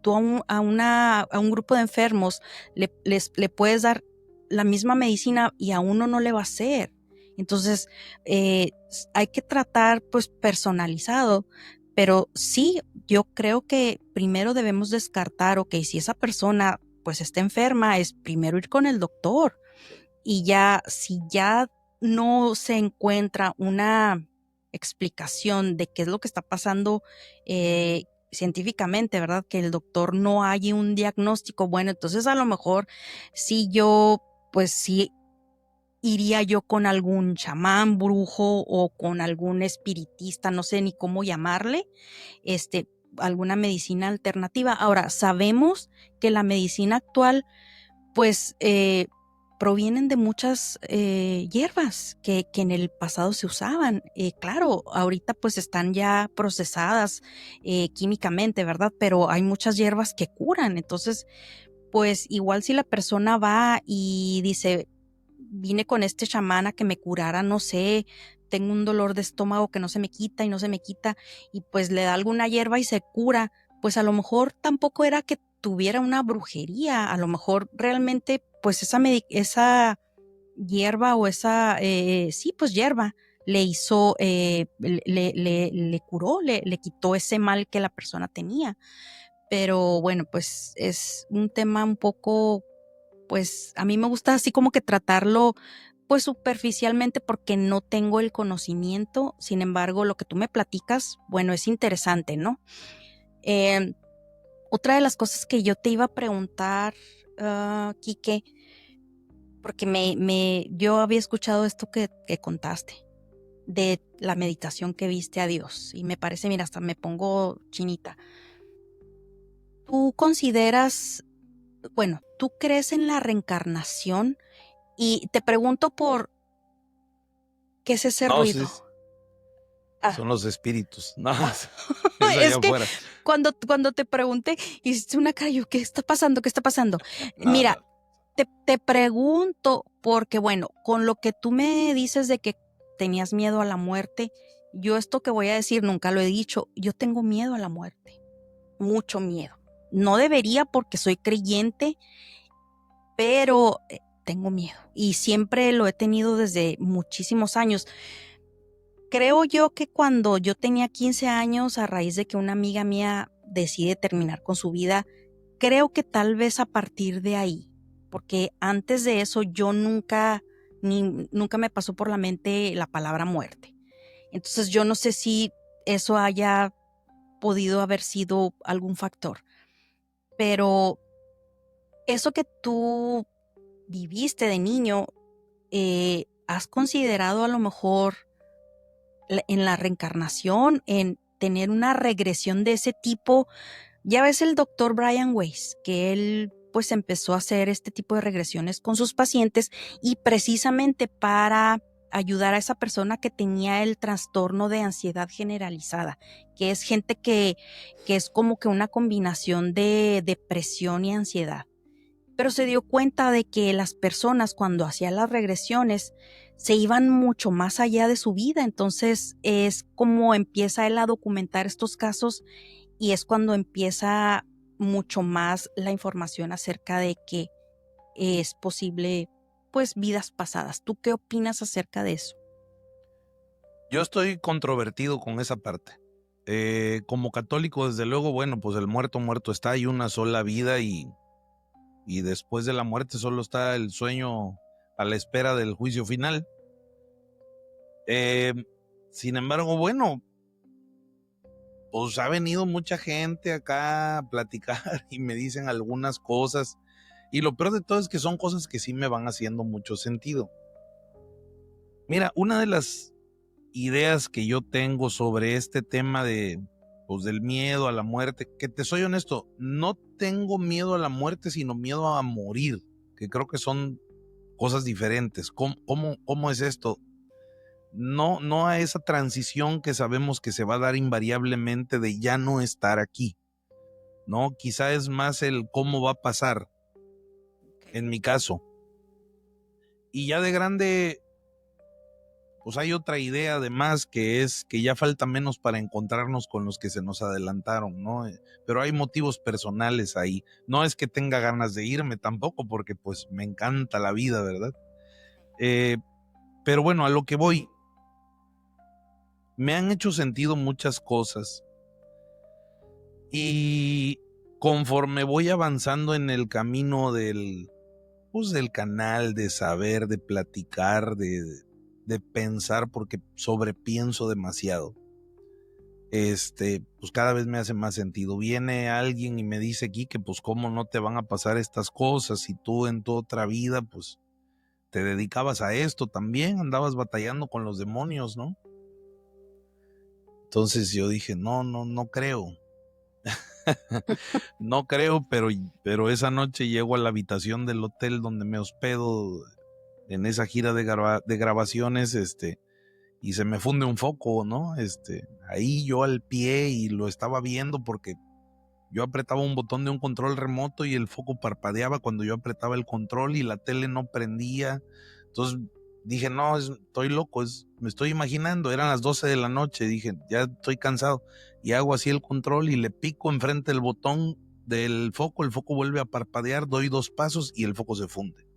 tú a un grupo de enfermos le puedes dar la misma medicina y a uno no le va a hacer. Entonces, hay que tratar pues personalizado, pero sí, yo creo que primero debemos descartar, ok, si esa persona pues está enferma, es primero ir con el doctor y ya, si ya no se encuentra una explicación de qué es lo que está pasando científicamente, ¿verdad? Que el doctor no haya un diagnóstico, bueno, entonces a lo mejor si yo, pues sí iría yo con algún chamán, brujo o con algún espiritista, no sé ni cómo llamarle, alguna medicina alternativa. Ahora, sabemos que la medicina actual, pues, provienen de muchas hierbas que en el pasado se usaban. Claro, ahorita pues están ya procesadas químicamente, ¿verdad? Pero hay muchas hierbas que curan. Entonces, pues igual si la persona va y dice, vine con este chamán a que me curara, no sé, tengo un dolor de estómago que no se me quita y no se me quita, y pues le da alguna hierba y se cura, pues a lo mejor tampoco era que tuviera una brujería, a lo mejor realmente pues esa hierba o esa, sí, pues hierba, le hizo, le curó, le quitó ese mal que la persona tenía. Pero bueno, pues es un tema un poco, pues a mí me gusta así como que tratarlo pues superficialmente porque no tengo el conocimiento. Sin embargo, lo que tú me platicas, bueno, es interesante, ¿no? Eh, Otra de las cosas que yo te iba a preguntar, Quique, porque yo había escuchado esto que contaste de la meditación que viste a Dios y me parece, mira, hasta me pongo chinita. ¿Tú consideras, bueno, tú crees en la reencarnación? Y te pregunto por qué es ese No, sí, ruido. Ah, son los espíritus. No, es allá es que afuera. cuando te pregunté, hiciste una cara, yo, ¿qué está pasando? ¿Qué está pasando? No, Mira, no. te pregunto porque, bueno, con lo que tú me dices de que tenías miedo a la muerte, yo esto que voy a decir nunca lo he dicho, yo tengo miedo a la muerte, mucho miedo. No debería porque soy creyente, pero tengo miedo y siempre lo he tenido desde muchísimos años. Creo yo que cuando yo tenía 15 años, a raíz de que una amiga mía decide terminar con su vida. Creo que tal vez a partir de ahí, porque antes de eso yo nunca me pasó por la mente la palabra muerte. Entonces yo no sé si eso haya podido haber sido algún factor, pero eso que tú viviste de niño, ¿has considerado a lo mejor en la reencarnación, en tener una regresión de ese tipo? Ya ves el doctor Brian Weiss, que él pues empezó a hacer este tipo de regresiones con sus pacientes y precisamente para ayudar a esa persona que tenía el trastorno de ansiedad generalizada, que es gente que es como que una combinación de depresión y ansiedad. Pero se dio cuenta de que las personas cuando hacían las regresiones se iban mucho más allá de su vida. Entonces es como empieza él a documentar estos casos y es cuando empieza mucho más la información acerca de que es posible, pues, vidas pasadas. ¿Tú qué opinas acerca de eso? Yo estoy controvertido con esa parte. Como católico, desde luego, bueno, pues el muerto está, hay una sola vida y después de la muerte solo está el sueño a la espera del juicio final. Sin embargo, bueno, pues ha venido mucha gente acá a platicar y me dicen algunas cosas. Y lo peor de todo es que son cosas que sí me van haciendo mucho sentido. Mira, una de las ideas que yo tengo sobre este tema pues del miedo a la muerte, que te soy honesto, no tengo miedo a la muerte, sino miedo a morir, que creo que son cosas diferentes. ¿Cómo es esto? No a esa transición que sabemos que se va a dar invariablemente de ya no estar aquí, ¿no? Quizá es más el cómo va a pasar, en mi caso. Y ya de grande, pues hay otra idea además, que es que ya falta menos para encontrarnos con los que se nos adelantaron, ¿no? Pero hay motivos personales ahí. No es que tenga ganas de irme tampoco, porque pues me encanta la vida, ¿verdad? Pero bueno, a lo que voy, me han hecho sentido muchas cosas y conforme voy avanzando en el camino pues del canal, de saber, de platicar, de pensar, porque sobrepienso demasiado, pues cada vez me hace más sentido. Viene alguien y me dice aquí que pues cómo no te van a pasar estas cosas si tú en tu otra vida pues te dedicabas a esto también, andabas batallando con los demonios, ¿no? Entonces yo dije, no creo. No creo, pero esa noche llego a la habitación del hotel donde me hospedo en esa gira de grabaciones, y se me funde un foco, ¿no? Ahí yo al pie y lo estaba viendo porque yo apretaba un botón de un control remoto y el foco parpadeaba cuando yo apretaba el control y la tele no prendía. Entonces dije, no, estoy loco, me estoy imaginando, eran las 12 de la noche, dije, ya estoy cansado. Y hago así el control y le pico enfrente el botón del foco, el foco vuelve a parpadear, doy 2 pasos y el foco se funde.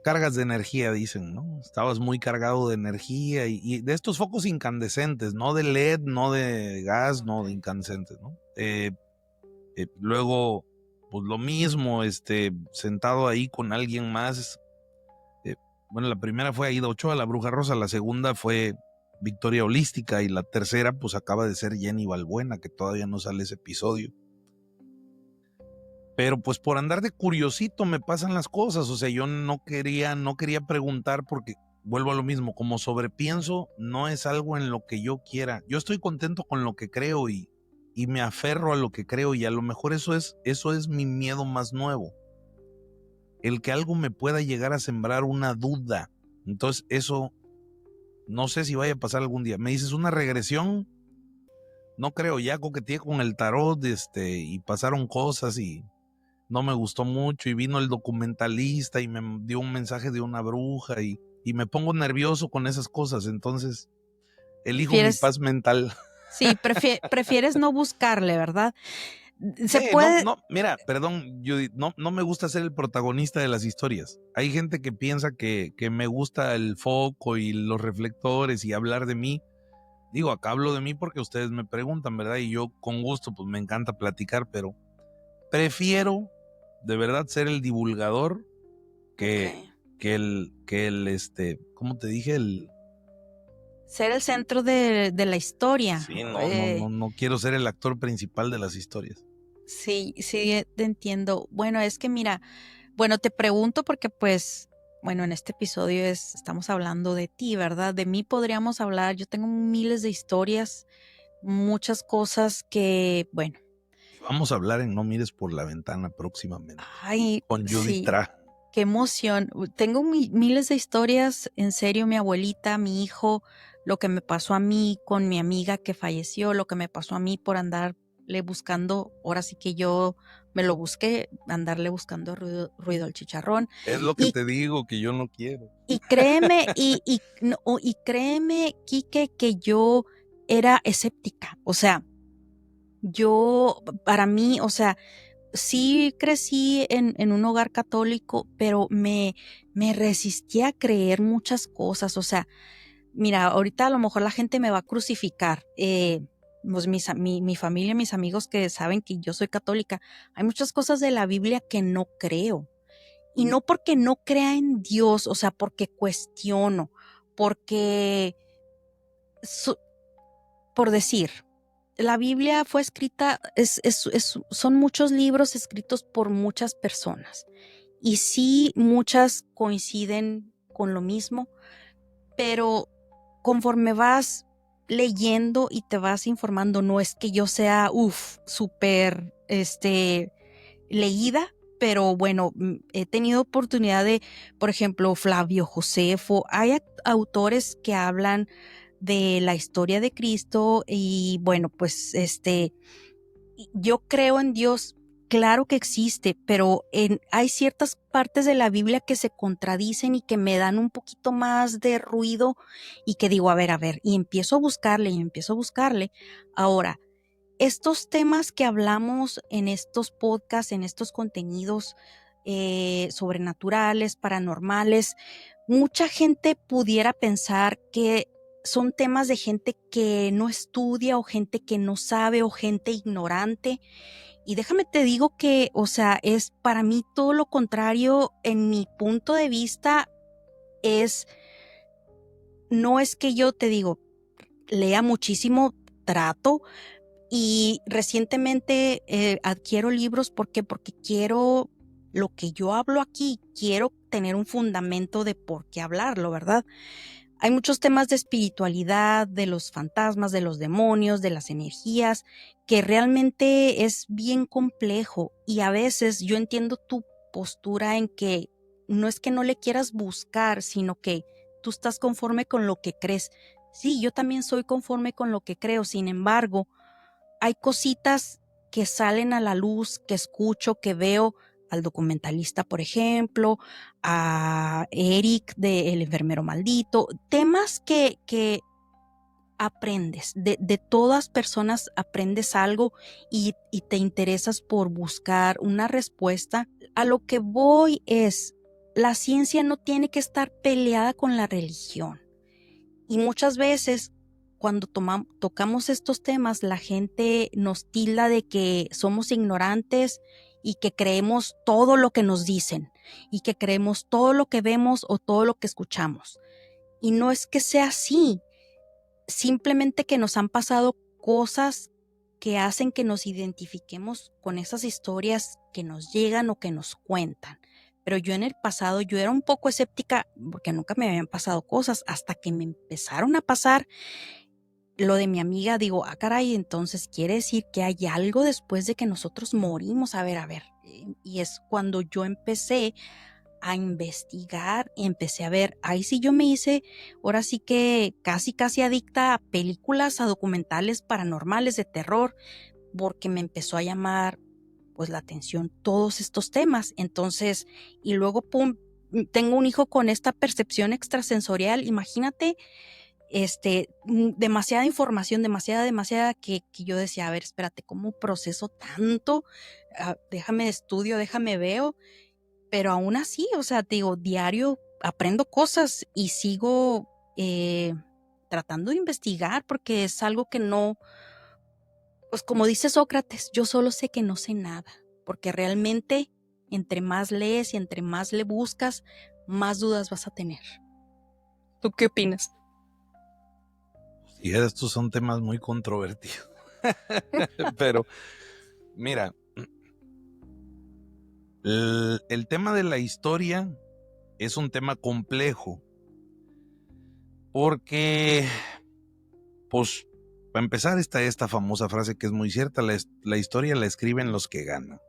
Cargas de energía, dicen, ¿no? Estabas muy cargado de energía y de estos focos incandescentes, no de LED, no de gas, no de incandescentes, ¿no? Luego, pues lo mismo, sentado ahí con alguien más. Bueno, la primera fue Aida Ochoa, la Bruja Rosa, la segunda fue Victoria Holística y la tercera pues acaba de ser Jenny Balbuena, que todavía no sale ese episodio. Pero pues por andar de curiosito me pasan las cosas, o sea, yo no quería preguntar porque vuelvo a lo mismo, como sobrepienso, no es algo en lo que yo quiera. Yo estoy contento con lo que creo y me aferro a lo que creo y a lo mejor eso es mi miedo más nuevo. El que algo me pueda llegar a sembrar una duda. Entonces eso no sé si vaya a pasar algún día. Me dices una regresión, no creo, ya coqueteé con el tarot, y pasaron cosas y no me gustó mucho y vino el documentalista y me dio un mensaje de una bruja y me pongo nervioso con esas cosas, entonces elijo mi paz mental. Sí, prefieres no buscarle, ¿verdad? Se Sí, puede. mira, perdón, Judith, no me gusta ser el protagonista de las historias. Hay gente que piensa que me gusta el foco y los reflectores y hablar de mí. digo, acá hablo de mí porque ustedes me preguntan, ¿verdad? Y yo con gusto, pues me encanta platicar, pero prefiero de verdad ser el divulgador que, Ok. ¿cómo te dije? Ser el centro de la historia. Sí, no quiero ser el actor principal de las historias. Sí, sí, te entiendo. Bueno, es que mira, bueno, te pregunto porque pues, bueno, en este episodio estamos hablando de ti, ¿verdad? De mí podríamos hablar. Yo tengo miles de historias, muchas cosas que, bueno, Y vamos a hablar en No mires por la ventana próximamente, ay, con Judith sí, Tra. qué emoción. Tengo miles de historias, en serio, mi abuelita, mi hijo, lo que me pasó a mí con mi amiga que falleció, lo que me pasó a mí por andarle buscando, ahora sí que yo me lo busqué, andarle buscando ruido al chicharrón. Es lo que Y, te digo, que yo no quiero. y créeme, y créeme, Quique, que yo era escéptica. O sea, yo, para mí, o sea, sí crecí en un hogar católico, pero me resistí a creer muchas cosas. O sea, mira, ahorita a lo mejor la gente me va a crucificar. Pues mi familia, mis amigos que saben que yo soy católica, hay muchas cosas de la Biblia que no creo. Y no porque no crea en Dios, o sea, porque cuestiono, porque, su- por decir, la Biblia fue escrita, son muchos libros escritos por muchas personas. Y sí, muchas coinciden con lo mismo, pero conforme vas leyendo y te vas informando, no es que yo sea, súper, leída, pero bueno, he tenido oportunidad de, por ejemplo, Flavio Josefo, hay autores que hablan de la historia de Cristo y bueno, pues yo creo en Dios, claro que existe, pero hay ciertas partes de la Biblia que se contradicen y que me dan un poquito más de ruido y que digo, a ver, y empiezo a buscarle y empiezo a buscarle. Ahora, estos temas que hablamos en estos podcasts, en estos contenidos sobrenaturales, paranormales, mucha gente pudiera pensar que son temas de gente que no estudia o gente que no sabe o gente ignorante. Y déjame te digo que, o sea, es para mí todo lo contrario. En mi punto de vista es, no es que yo te digo, lea muchísimo, trato, y recientemente adquiero libros, ¿por qué? Porque quiero, lo que yo hablo aquí, quiero tener un fundamento de por qué hablarlo, ¿verdad? Hay muchos temas de espiritualidad, de los fantasmas, de los demonios, de las energías, que realmente es bien complejo y a veces yo entiendo tu postura en que no es que no le quieras buscar, sino que tú estás conforme con lo que crees. Sí, yo también soy conforme con lo que creo, sin embargo, hay cositas que salen a la luz, que escucho, que veo al documentalista, por ejemplo, a Eric de El enfermero maldito, temas que aprendes, de todas personas aprendes algo y te interesas por buscar una respuesta. A lo que voy es, la ciencia no tiene que estar peleada con la religión. Y muchas veces cuando tocamos estos temas, la gente nos tilda de que somos ignorantes y que creemos todo lo que nos dicen y que creemos todo lo que vemos o todo lo que escuchamos. Y no es que sea así, simplemente que nos han pasado cosas que hacen que nos identifiquemos con esas historias que nos llegan o que nos cuentan. Pero yo en el pasado, yo era un poco escéptica porque nunca me habían pasado cosas hasta que me empezaron a pasar lo de mi amiga. Digo, caray, entonces quiere decir que hay algo después de que nosotros morimos. A ver. Y es cuando yo empecé a investigar y empecé a ver, ahí sí yo me hice, ahora sí que casi adicta a películas, a documentales paranormales de terror, porque me empezó a llamar pues la atención todos estos temas. Entonces, y luego, pum, tengo un hijo con esta percepción extrasensorial, imagínate, demasiada información, demasiada que yo decía, a ver, espérate, ¿cómo proceso tanto? Déjame estudio, déjame veo, pero aún así, o sea, te digo, diario aprendo cosas y sigo tratando de investigar porque es algo que no, pues como dice Sócrates, yo solo sé que no sé nada, porque realmente entre más lees y entre más le buscas, más dudas vas a tener. ¿Tú qué opinas? Y estos son temas muy controvertidos. Pero, mira, el tema de la historia es un tema complejo. Porque, pues, para empezar está esta famosa frase que es muy cierta, la historia la escriben los que ganan,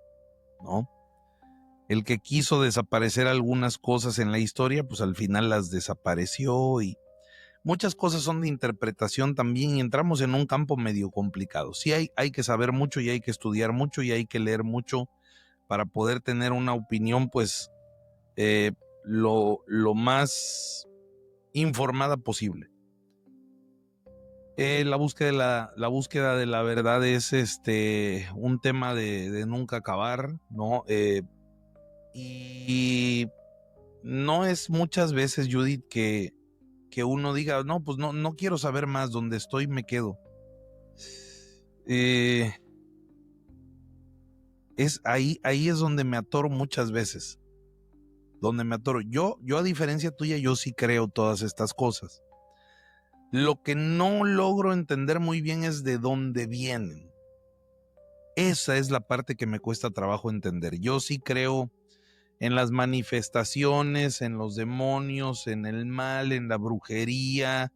¿no? El que quiso desaparecer algunas cosas en la historia, pues al final las desapareció y muchas cosas son de interpretación también y entramos en un campo medio complicado. Sí hay que saber mucho y hay que estudiar mucho y hay que leer mucho para poder tener una opinión, pues, eh, lo más informada posible. La búsqueda de la verdad es un tema de nunca acabar, ¿no? Y no es muchas veces, Judith, que uno diga, no, pues no quiero saber más, donde estoy me quedo. Eh, ahí es donde me atoro muchas veces, donde me atoro. Yo a diferencia tuya, yo sí creo todas estas cosas. Lo que no logro entender muy bien es de dónde vienen. Esa es la parte que me cuesta trabajo entender. Yo sí creo en las manifestaciones, en los demonios, en el mal, en la brujería.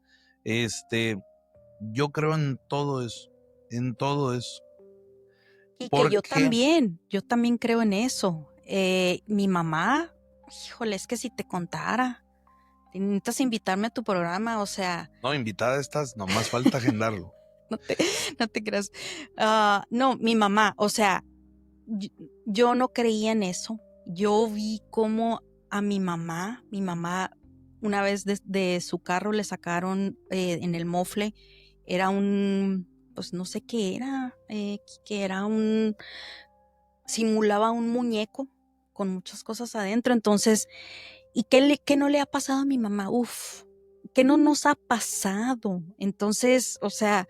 Yo creo en todo eso, en todo eso. Y que ¿Por qué? yo también creo en eso. Mi mamá, híjole, es que si te contara, necesitas invitarme a tu programa, o sea, No, invitada estás, nomás falta agendarlo. no te, no te creas. No, mi mamá, o sea, yo, yo no creía en eso. Yo vi cómo a mi mamá, una vez de su carro le sacaron en el mofle, era pues no sé qué era, que era simulaba un muñeco con muchas cosas adentro. Entonces, ¿y qué no le ha pasado a mi mamá? Uf, ¿qué no nos ha pasado? Entonces, o sea,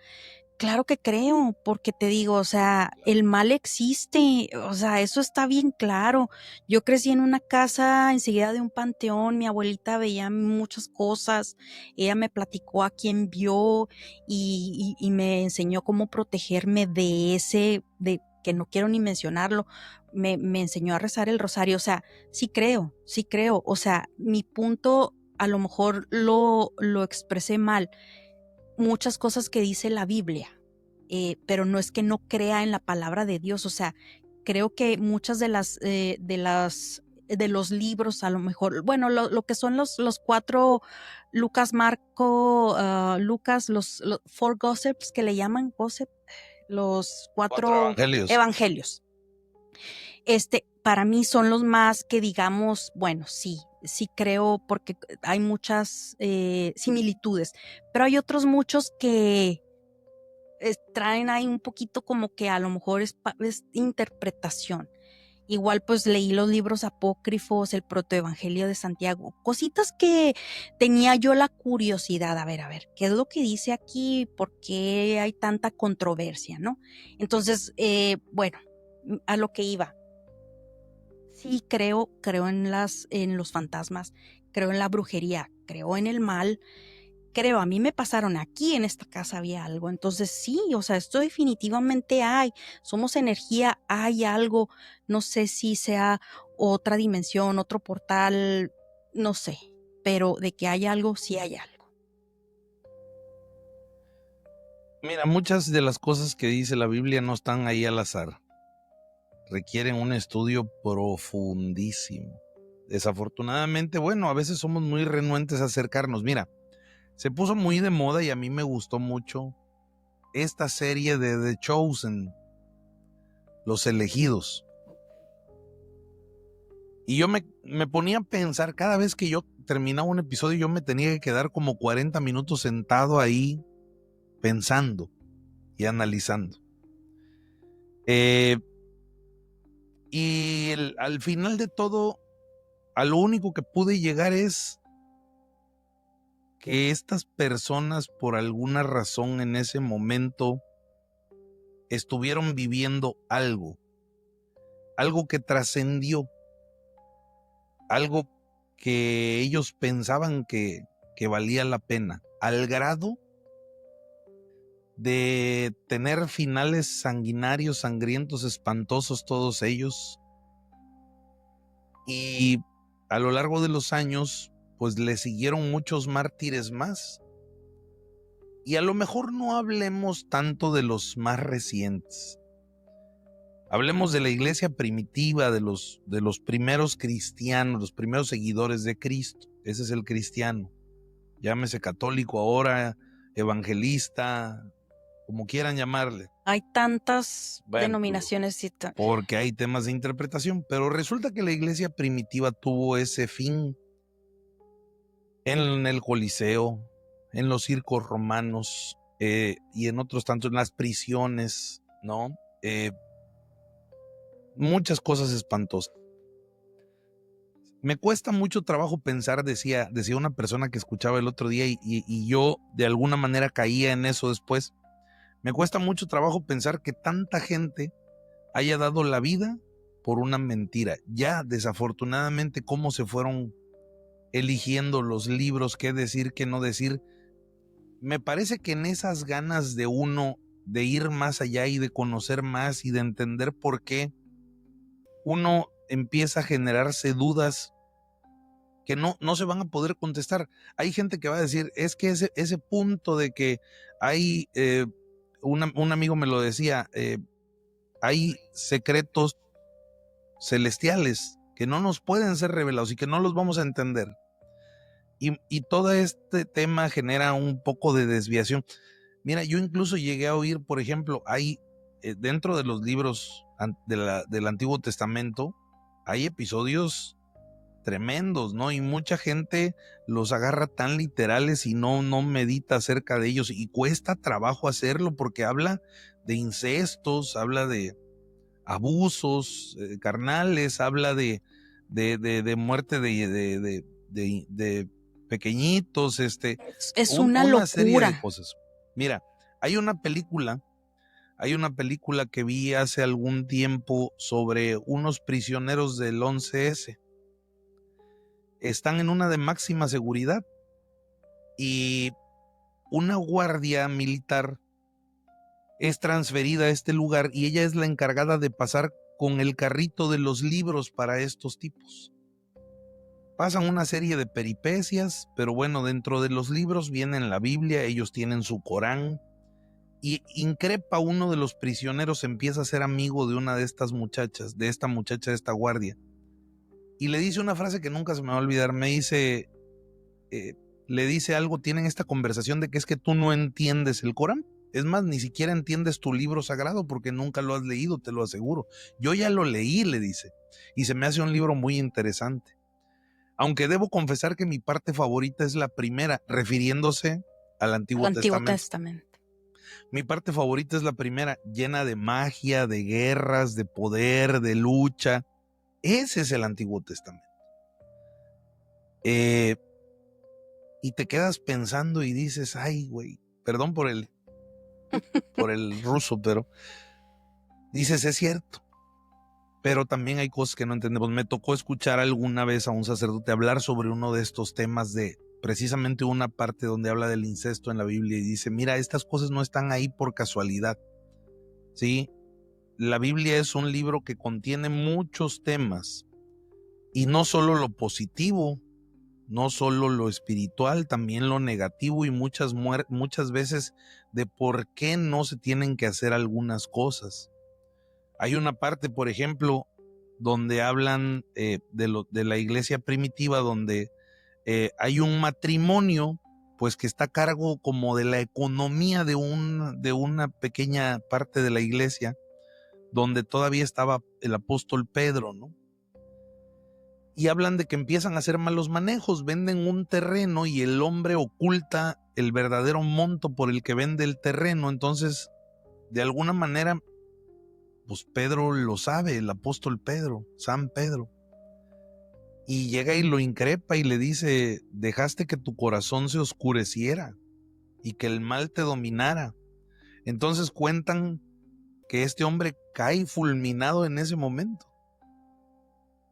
claro que creo, porque te digo, o sea, el mal existe, o sea, eso está bien claro. Yo crecí en una casa enseguida de un panteón, mi abuelita veía muchas cosas, ella me platicó a quién vio y me enseñó cómo protegerme de que no quiero ni mencionarlo, me enseñó a rezar el rosario, o sea, sí creo, o sea, mi punto a lo mejor lo expresé mal, muchas cosas que dice la Biblia, pero no es que no crea en la palabra de Dios, o sea, creo que muchas de los libros, a lo mejor, bueno, lo que son los cuatro, Lucas, Marco, Lucas, los four gossips que le llaman gossip, los Cuatro cuatro evangelios. evangelios. Para mí son los más que digamos, bueno, sí creo porque hay muchas similitudes, pero hay otros muchos que traen ahí un poquito como que a lo mejor es interpretación. Igual pues leí los libros apócrifos, el protoevangelio de Santiago, cositas que tenía yo la curiosidad, a ver, ¿qué es lo que dice aquí? ¿Por qué hay tanta controversia, no? Entonces, bueno, a lo que iba. Sí, creo en los fantasmas, creo en la brujería, creo en el mal, creo, a mí me pasaron aquí en esta casa había algo, entonces sí, o sea, esto definitivamente hay, somos energía, hay algo, no sé si sea otra dimensión, otro portal, no sé, pero de que hay algo, sí hay algo. Mira, muchas de las cosas que dice la Biblia no están ahí al azar. Requieren un estudio profundísimo. Desafortunadamente, bueno, a veces somos muy renuentes a acercarnos. Mira, se puso muy de moda y a mí me gustó mucho esta serie de The Chosen, Los Elegidos. Y yo me ponía a pensar, cada vez que yo terminaba un episodio, yo me tenía que quedar como 40 minutos sentado ahí pensando y analizando. Y al final de todo, a lo único que pude llegar es que estas personas por alguna razón en ese momento estuvieron viviendo algo que trascendió, algo que ellos pensaban que valía la pena, al grado de tener finales sanguinarios, sangrientos, espantosos todos ellos. Y a lo largo de los años, pues le siguieron muchos mártires más. Y a lo mejor no hablemos tanto de los más recientes. Hablemos de la iglesia primitiva, de los primeros cristianos, los primeros seguidores de Cristo. Ese es el cristiano. Llámese católico ahora, evangelista, como quieran llamarle. Hay tantas denominaciones. Porque hay temas de interpretación, pero resulta que la iglesia primitiva tuvo ese fin en el Coliseo, en los circos romanos y en otros tantos, en las prisiones, ¿no? Muchas cosas espantosas. Me cuesta mucho trabajo pensar, decía una persona que escuchaba el otro día y yo de alguna manera caía en eso después. Me cuesta mucho trabajo pensar que tanta gente haya dado la vida por una mentira. Ya desafortunadamente cómo se fueron eligiendo los libros, qué decir, qué no decir. Me parece que en esas ganas de uno de ir más allá y de conocer más y de entender por qué, uno empieza a generarse dudas que no se van a poder contestar. Hay gente que va a decir, es que ese punto de que hay, un amigo me lo decía, hay secretos celestiales que no nos pueden ser revelados y que no los vamos a entender. Y todo este tema genera un poco de desviación. Mira, yo incluso llegué a oír, por ejemplo, hay dentro de los libros del Antiguo Testamento, hay episodios tremendos, ¿no? Y mucha gente los agarra tan literales y no medita acerca de ellos. Y cuesta trabajo hacerlo porque habla de incestos, habla de abusos carnales, habla de muerte de pequeñitos, es una locura. Serie de cosas. Mira, hay una película que vi hace algún tiempo sobre unos prisioneros del 11S. Están en una de máxima seguridad y una guardia militar es transferida a este lugar y ella es la encargada de pasar con el carrito de los libros para estos tipos. Pasan una serie de peripecias, pero bueno, dentro de los libros vienen la Biblia, ellos tienen su Corán, y increpa uno de los prisioneros, empieza a ser amigo de una de estas muchachas, de esta guardia, y le dice una frase que nunca se me va a olvidar. Me dice, le dice algo, tienen esta conversación de que es que tú no entiendes el Corán. Es más, ni siquiera entiendes tu libro sagrado porque nunca lo has leído, te lo aseguro. Yo ya lo leí, le dice, y se me hace un libro muy interesante. Aunque debo confesar que mi parte favorita es la primera, refiriéndose al Antiguo Testamento. Mi parte favorita es la primera, llena de magia, de guerras, de poder, de lucha. Ese es el Antiguo Testamento. Y te quedas pensando y dices, ay, güey, perdón por el ruso, pero dices, es cierto. Pero también hay cosas que no entendemos. Me tocó escuchar alguna vez a un sacerdote hablar sobre uno de estos temas, de precisamente una parte donde habla del incesto en la Biblia, y dice, mira, estas cosas no están ahí por casualidad, ¿sí? La Biblia es un libro que contiene muchos temas, y no solo lo positivo, no solo lo espiritual, también lo negativo, y muchas veces de por qué no se tienen que hacer algunas cosas. Hay una parte, por ejemplo, donde hablan de la iglesia primitiva, donde hay un matrimonio, pues que está a cargo como de la economía de una pequeña parte de la iglesia, donde todavía estaba el apóstol Pedro, ¿no? Y hablan de que empiezan a hacer malos manejos, venden un terreno y el hombre oculta el verdadero monto por el que vende el terreno. Entonces, de alguna manera, pues Pedro lo sabe, el apóstol Pedro, San Pedro. y llega y lo increpa y le dice, dejaste que tu corazón se oscureciera y que el mal te dominara. Entonces cuentan que este hombre cae fulminado en ese momento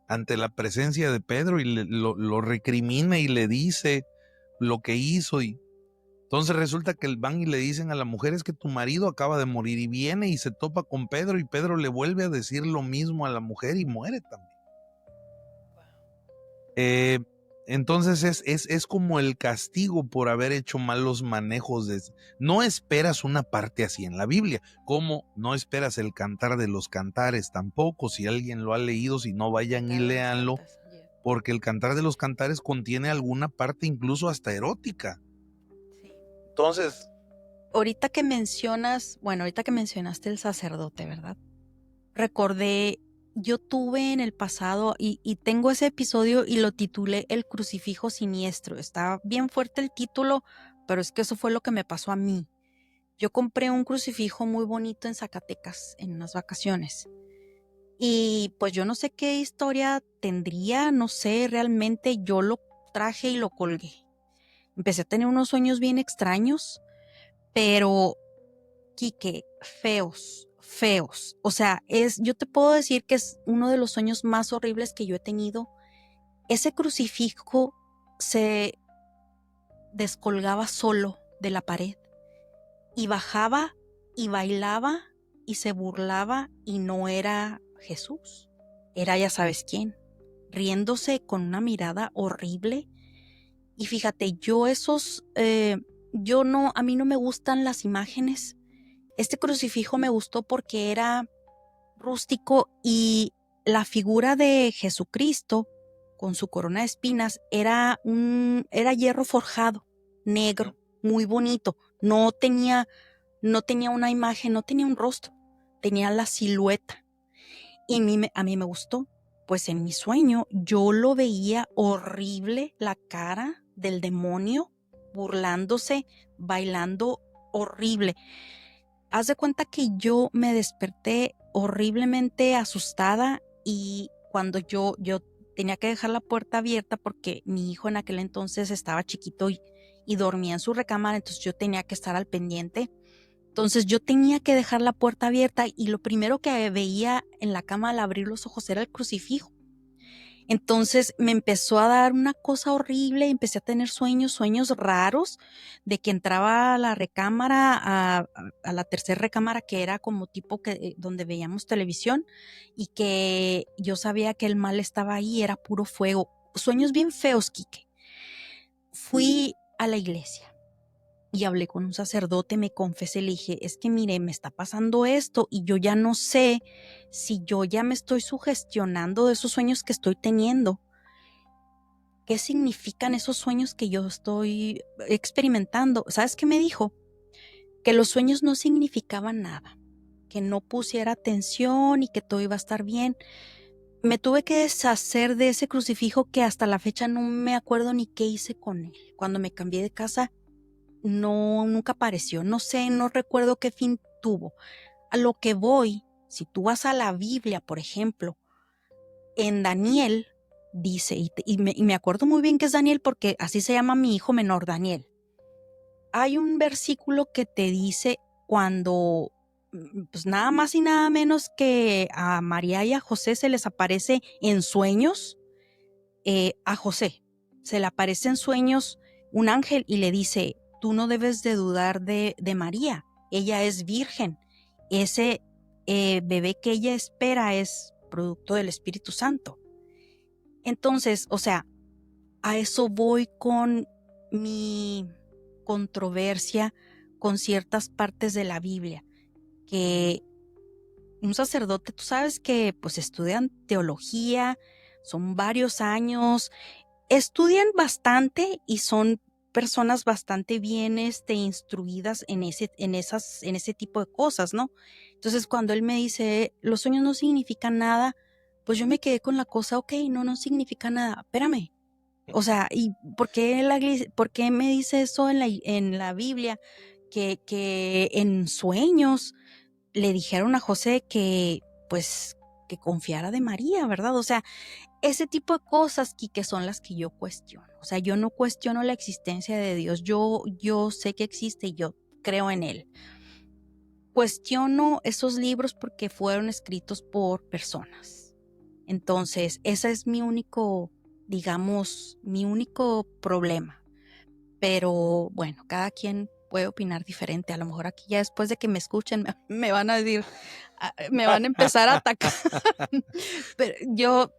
ante la presencia de Pedro y lo recrimina y le dice lo que hizo. Y entonces resulta que van y le dicen a la mujer, es que tu marido acaba de morir, y viene y se topa con Pedro y Pedro le vuelve a decir lo mismo a la mujer y muere también. Entonces es como el castigo por haber hecho malos manejos. No esperas una parte así en la Biblia, como no esperas el Cantar de los Cantares tampoco. Si alguien lo ha leído, si no, vayan y léanlo, porque el Cantar de los Cantares contiene alguna parte incluso hasta erótica. Sí. Entonces, ahorita que mencionaste el sacerdote, ¿verdad? Recordé, yo tuve en el pasado y tengo ese episodio y lo titulé El crucifijo siniestro. Está bien fuerte el título, pero es que eso fue lo que me pasó a mí. Yo compré un crucifijo muy bonito en Zacatecas en unas vacaciones. Y pues yo no sé qué historia tendría, no sé, realmente yo lo traje y lo colgué. Empecé a tener unos sueños bien extraños, pero Quique, feos, feos. O sea, yo te puedo decir que es uno de los sueños más horribles que yo he tenido. Ese crucifijo se descolgaba solo de la pared y bajaba y bailaba y se burlaba y no era Jesús. Era ya sabes quién, riéndose con una mirada horrible. Y fíjate, a mí no me gustan las imágenes. Este crucifijo me gustó porque era rústico y la figura de Jesucristo con su corona de espinas era hierro forjado, negro, muy bonito. No tenía una imagen, no tenía un rostro, tenía la silueta. Y a mí me gustó, pues en mi sueño yo lo veía horrible, la cara del demonio, burlándose, bailando horrible. Haz de cuenta que yo me desperté horriblemente asustada y cuando yo tenía que dejar la puerta abierta porque mi hijo en aquel entonces estaba chiquito y dormía en su recámara, entonces yo tenía que estar al pendiente. Entonces yo tenía que dejar la puerta abierta y lo primero que veía en la cama al abrir los ojos era el crucifijo. Entonces me empezó a dar una cosa horrible, empecé a tener sueños raros de que entraba a la recámara, a la tercera recámara que era como tipo donde veíamos televisión y que yo sabía que el mal estaba ahí, era puro fuego. Sueños bien feos, Quique. Fui a la iglesia y hablé con un sacerdote, me confesé, le dije, es que mire, me está pasando esto y yo ya no sé si yo ya me estoy sugestionando de esos sueños que estoy teniendo. ¿Qué significan esos sueños que yo estoy experimentando? ¿Sabes qué me dijo? Que los sueños no significaban nada, que no pusiera atención y que todo iba a estar bien. Me tuve que deshacer de ese crucifijo que hasta la fecha no me acuerdo ni qué hice con él. Cuando me cambié de casa, nunca apareció. No sé, no recuerdo qué fin tuvo. A lo que voy, si tú vas a la Biblia, por ejemplo, en Daniel dice, y me acuerdo muy bien que es Daniel porque así se llama mi hijo menor, Daniel. Hay un versículo que te dice cuando, pues nada más y nada menos que a María y a José se les aparece en sueños, a José se le aparece en sueños un ángel y le dice, tú no debes de dudar de María, ella es virgen, ese bebé que ella espera es producto del Espíritu Santo. Entonces, o sea, a eso voy con mi controversia con ciertas partes de la Biblia, que un sacerdote, tú sabes que pues estudian teología, son varios años, estudian bastante y son personas bastante bien instruidas en ese tipo de cosas, ¿no? Entonces, cuando él me dice, los sueños no significan nada, pues yo me quedé con la cosa, ok, no significa nada, espérame. O sea, ¿y por qué me dice eso en la Biblia? Que en sueños le dijeron a José que, pues, que confiara de María, ¿verdad? O sea, ese tipo de cosas, que son las que yo cuestiono. O sea, yo no cuestiono la existencia de Dios. Yo sé que existe y yo creo en Él. Cuestiono esos libros porque fueron escritos por personas. Entonces, ese es mi único, digamos, mi único problema. Pero bueno, cada quien puede opinar diferente. A lo mejor aquí ya después de que me escuchen me van a decir, me van a empezar a atacar. Pero yo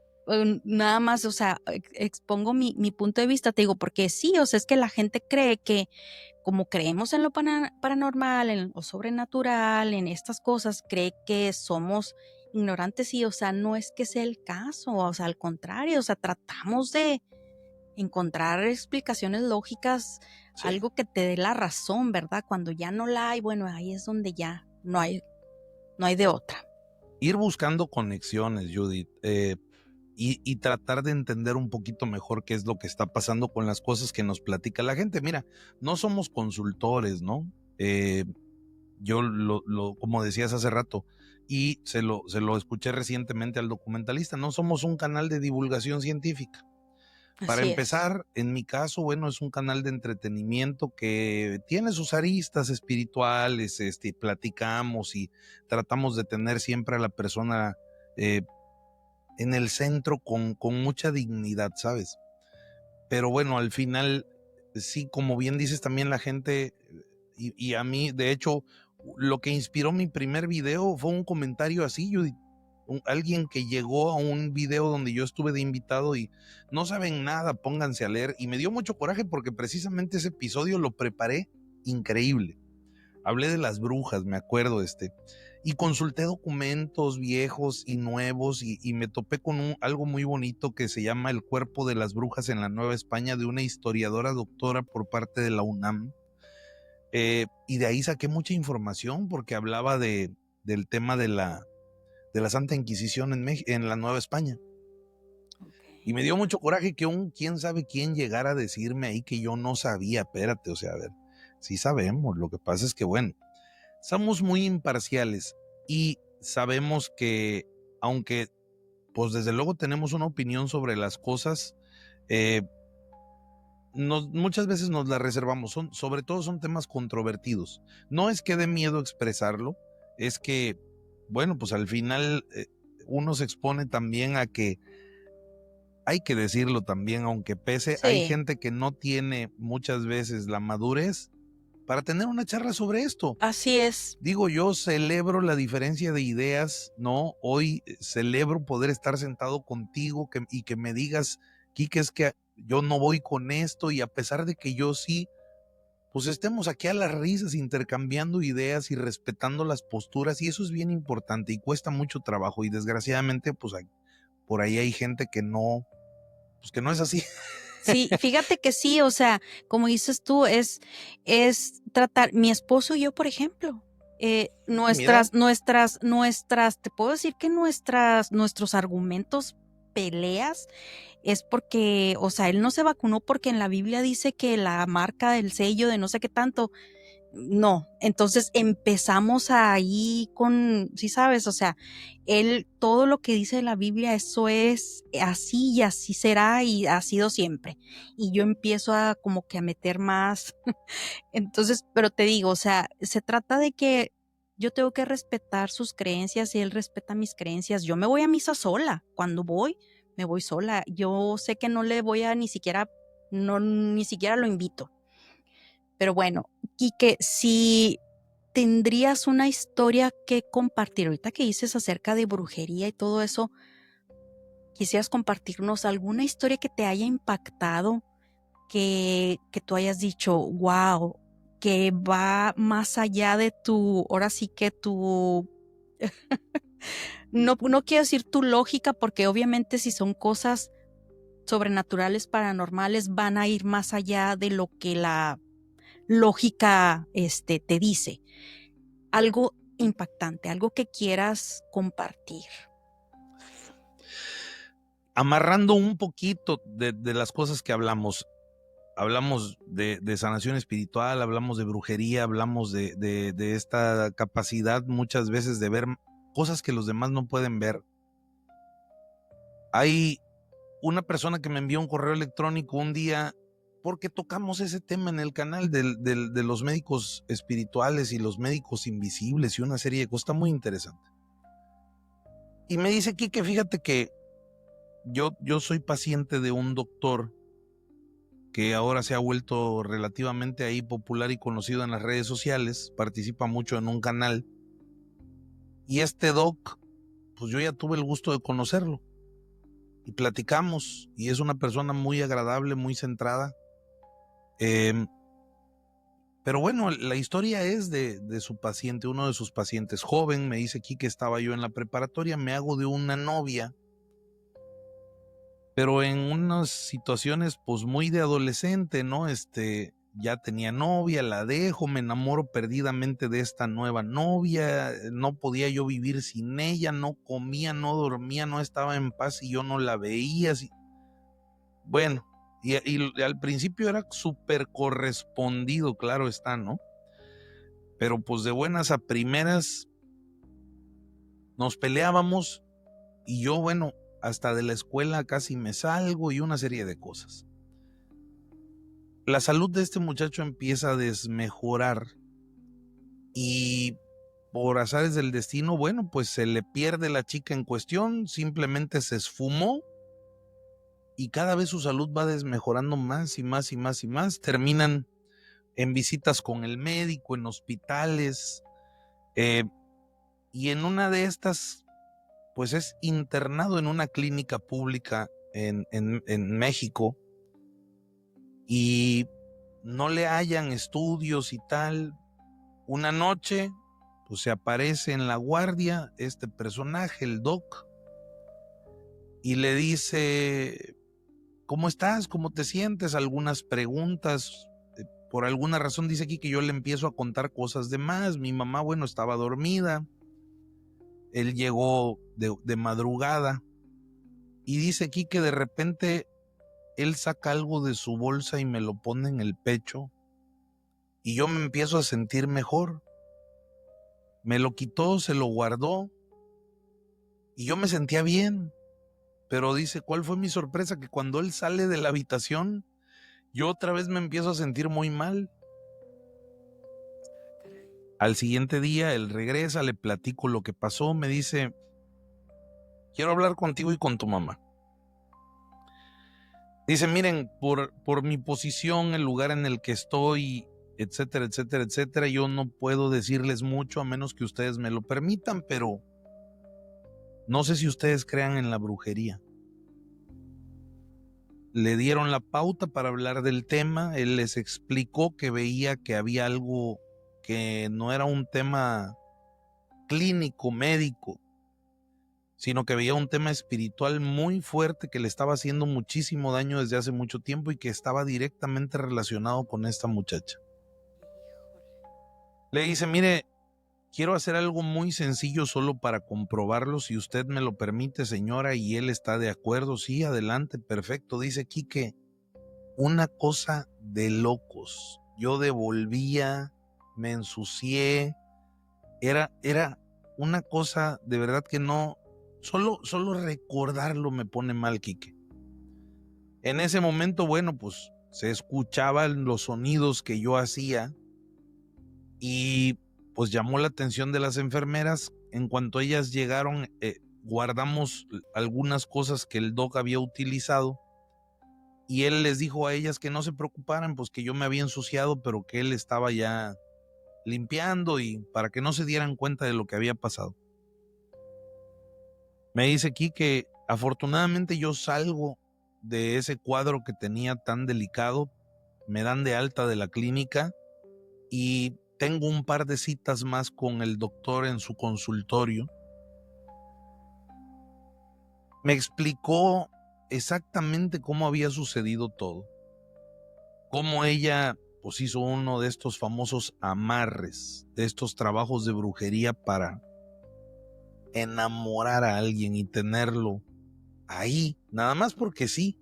nada más, o sea, expongo mi punto de vista, te digo, porque sí, o sea, es que la gente cree que como creemos en lo paranormal, en lo sobrenatural, en estas cosas, cree que somos ignorantes y, o sea, no es que sea el caso, o sea, al contrario, o sea, tratamos de encontrar explicaciones lógicas, Sí. algo que te dé la razón, ¿verdad? Cuando ya no la hay, bueno, ahí es donde ya no hay de otra. Ir buscando conexiones, Judith, y tratar de entender un poquito mejor qué es lo que está pasando con las cosas que nos platica la gente. Mira, no somos consultores, ¿no? Yo como decías hace rato, y se lo escuché recientemente al documentalista, no somos un canal de divulgación científica. Para Así es. empezar, en mi caso, bueno, es un canal de entretenimiento que tiene sus aristas espirituales, platicamos y tratamos de tener siempre a la persona en el centro con mucha dignidad, ¿sabes? Pero bueno, al final, sí, como bien dices también la gente, y a mí, de hecho, lo que inspiró mi primer video fue un comentario así, alguien que llegó a un video donde yo estuve de invitado y no saben nada, pónganse a leer, y me dio mucho coraje porque precisamente ese episodio lo preparé increíble. Hablé de las brujas, me acuerdo, y consulté documentos viejos y nuevos y me topé con algo muy bonito que se llama El cuerpo de las brujas en la Nueva España, de una historiadora doctora por parte de la UNAM. Y de ahí saqué mucha información porque hablaba del tema de la Santa Inquisición en la Nueva España. Y me dio mucho coraje que quién sabe quién llegara a decirme ahí que yo no sabía. Espérate, o sea, a ver, sí sabemos, lo que pasa es que, bueno, somos muy imparciales y sabemos que, aunque pues desde luego tenemos una opinión sobre las cosas, muchas veces nos la reservamos, sobre todo son temas controvertidos. No es que dé miedo expresarlo, es que, bueno, pues al final uno se expone también a que, hay que decirlo también, aunque pese, hay Sí, gente que no tiene muchas veces la madurez para tener una charla sobre esto. así es. Digo, yo celebro la diferencia de ideas, ¿no? Hoy celebro poder estar sentado contigo y que me digas, Quique, es que yo no voy con esto, y a pesar de que yo sí, pues estemos aquí a las risas intercambiando ideas y respetando las posturas, y eso es bien importante y cuesta mucho trabajo, y desgraciadamente pues por ahí hay gente que no, pues que no es así. Sí, fíjate que sí, o sea, como dices tú, es tratar, mi esposo y yo, por ejemplo, Mira, nuestras, te puedo decir que nuestros argumentos, peleas, es porque, o sea, él no se vacunó porque en la Biblia dice que la marca del sello de no sé qué tanto. No, entonces empezamos ahí con, sí sabes, o sea, él, todo lo que dice la Biblia, eso es así y así será y ha sido siempre. Y yo empiezo a como que a meter más. Entonces, pero te digo, o sea, se trata de que yo tengo que respetar sus creencias y él respeta mis creencias. Yo me voy a misa sola. Cuando voy, me voy sola. Yo sé que no le voy a ni siquiera, no, ni siquiera lo invito. Pero bueno, Quique, si tendrías una historia que compartir, ahorita que dices acerca de brujería y todo eso, quisieras compartirnos alguna historia que te haya impactado, que tú hayas dicho, wow, que va más allá de tu, ahora sí que tu, no quiero decir tu lógica, porque obviamente si son cosas sobrenaturales, paranormales, van a ir más allá de lo que la lógica te dice. Algo impactante, algo que quieras compartir. amarrando un poquito de las cosas que hablamos de sanación espiritual, hablamos de brujería, hablamos de esta capacidad muchas veces de ver cosas que los demás no pueden ver. Hay una persona que me envió un correo electrónico un día porque tocamos ese tema en el canal de los médicos espirituales y los médicos invisibles y una serie de cosas. Está muy interesante. Y me dice, Quique, fíjate que yo soy paciente de un doctor que ahora se ha vuelto relativamente ahí popular y conocido en las redes sociales, participa mucho en un canal. Y este doc, pues yo ya tuve el gusto de conocerlo y platicamos, y es una persona muy agradable, muy centrada. Pero bueno, la historia es de su paciente, uno de sus pacientes joven. Me dice aquí que estaba yo en la preparatoria, me hago de una novia, pero en unas situaciones pues muy de adolescente, ¿no? Ya tenía novia, la dejo, me enamoro perdidamente de esta nueva novia, no podía yo vivir sin ella, no comía, no dormía, no estaba en paz y yo no la veía. Bueno, y al principio era súper correspondido, claro está, ¿no? Pero pues de buenas a primeras nos peleábamos y yo, bueno, hasta de la escuela casi me salgo y una serie de cosas. La salud de este muchacho empieza a desmejorar y por azares del destino, bueno, pues se le pierde la chica en cuestión, simplemente se esfumó y cada vez su salud va desmejorando más y más y más y más. Terminan en visitas con el médico, en hospitales, y en una de estas, pues es internado en una clínica pública en México y no le hallan estudios y tal. Una noche, pues se aparece en la guardia este personaje, el doc, y le dice, ¿cómo estás? ¿Cómo te sientes? Algunas preguntas. Por alguna razón dice aquí que yo le empiezo a contar cosas de más. Mi mamá, bueno, estaba dormida. Él llegó de madrugada y dice aquí que de repente él saca algo de su bolsa y me lo pone en el pecho y yo me empiezo a sentir mejor. Me lo quitó, se lo guardó y yo me sentía bien. Pero dice, ¿cuál fue mi sorpresa? Que cuando él sale de la habitación, yo otra vez me empiezo a sentir muy mal. Al siguiente día él regresa, le platico lo que pasó, me dice, quiero hablar contigo y con tu mamá. Dice, miren, por mi posición, el lugar en el que estoy, etcétera, etcétera, etcétera, yo no puedo decirles mucho a menos que ustedes me lo permitan, pero no sé si ustedes crean en la brujería. Le dieron la pauta para hablar del tema, él les explicó que veía que había algo que no era un tema clínico, médico, sino que veía un tema espiritual muy fuerte que le estaba haciendo muchísimo daño desde hace mucho tiempo y que estaba directamente relacionado con esta muchacha. Le dice, mire, quiero hacer algo muy sencillo solo para comprobarlo, si usted me lo permite, señora, y él está de acuerdo. Sí, adelante, perfecto. Dice Quique, una cosa de locos. Yo devolvía, me ensucié, era una cosa de verdad que no, solo recordarlo me pone mal, Quique. En ese momento, bueno, pues se escuchaban los sonidos que yo hacía y pues llamó la atención de las enfermeras. En cuanto ellas llegaron, guardamos algunas cosas que el doc había utilizado y él les dijo a ellas que no se preocuparan, pues que yo me había ensuciado, pero que él estaba ya limpiando y para que no se dieran cuenta de lo que había pasado. Me dice aquí que afortunadamente yo salgo de ese cuadro que tenía tan delicado, me dan de alta de la clínica y tengo un par de citas más con el doctor en su consultorio. Me explicó exactamente cómo había sucedido todo, cómo ella pues hizo uno de estos famosos amarres, de estos trabajos de brujería para enamorar a alguien y tenerlo ahí, nada más porque sí.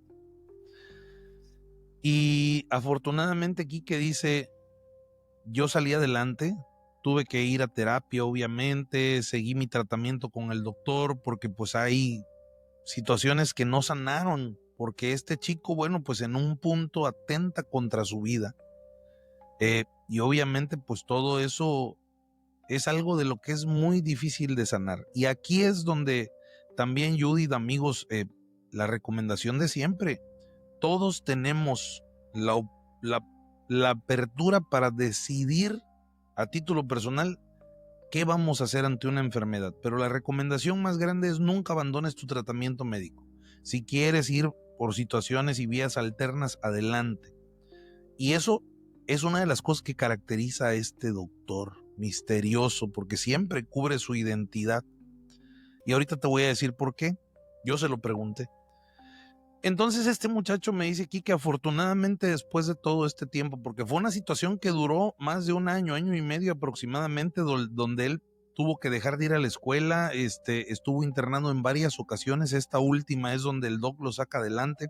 Y afortunadamente Quique dice, yo salí adelante, tuve que ir a terapia obviamente, seguí mi tratamiento con el doctor porque pues hay situaciones que no sanaron, porque este chico, bueno, pues en un punto atenta contra su vida. Y obviamente pues todo eso es algo de lo que es muy difícil de sanar. Y aquí es donde también, Judith, amigos, la recomendación de siempre, todos tenemos la, la, la apertura para decidir a título personal qué vamos a hacer ante una enfermedad. Pero la recomendación más grande es nunca abandones tu tratamiento médico. Si quieres ir por situaciones y vías alternas, adelante. Y eso es una de las cosas que caracteriza a este doctor misterioso, porque siempre cubre su identidad. Y ahorita te voy a decir por qué. Yo se lo pregunté. Entonces este muchacho me dice aquí que afortunadamente después de todo este tiempo, porque fue una situación que duró más de un año, año y medio aproximadamente, donde él tuvo que dejar de ir a la escuela, estuvo internado en varias ocasiones. Esta última es donde el doc lo saca adelante.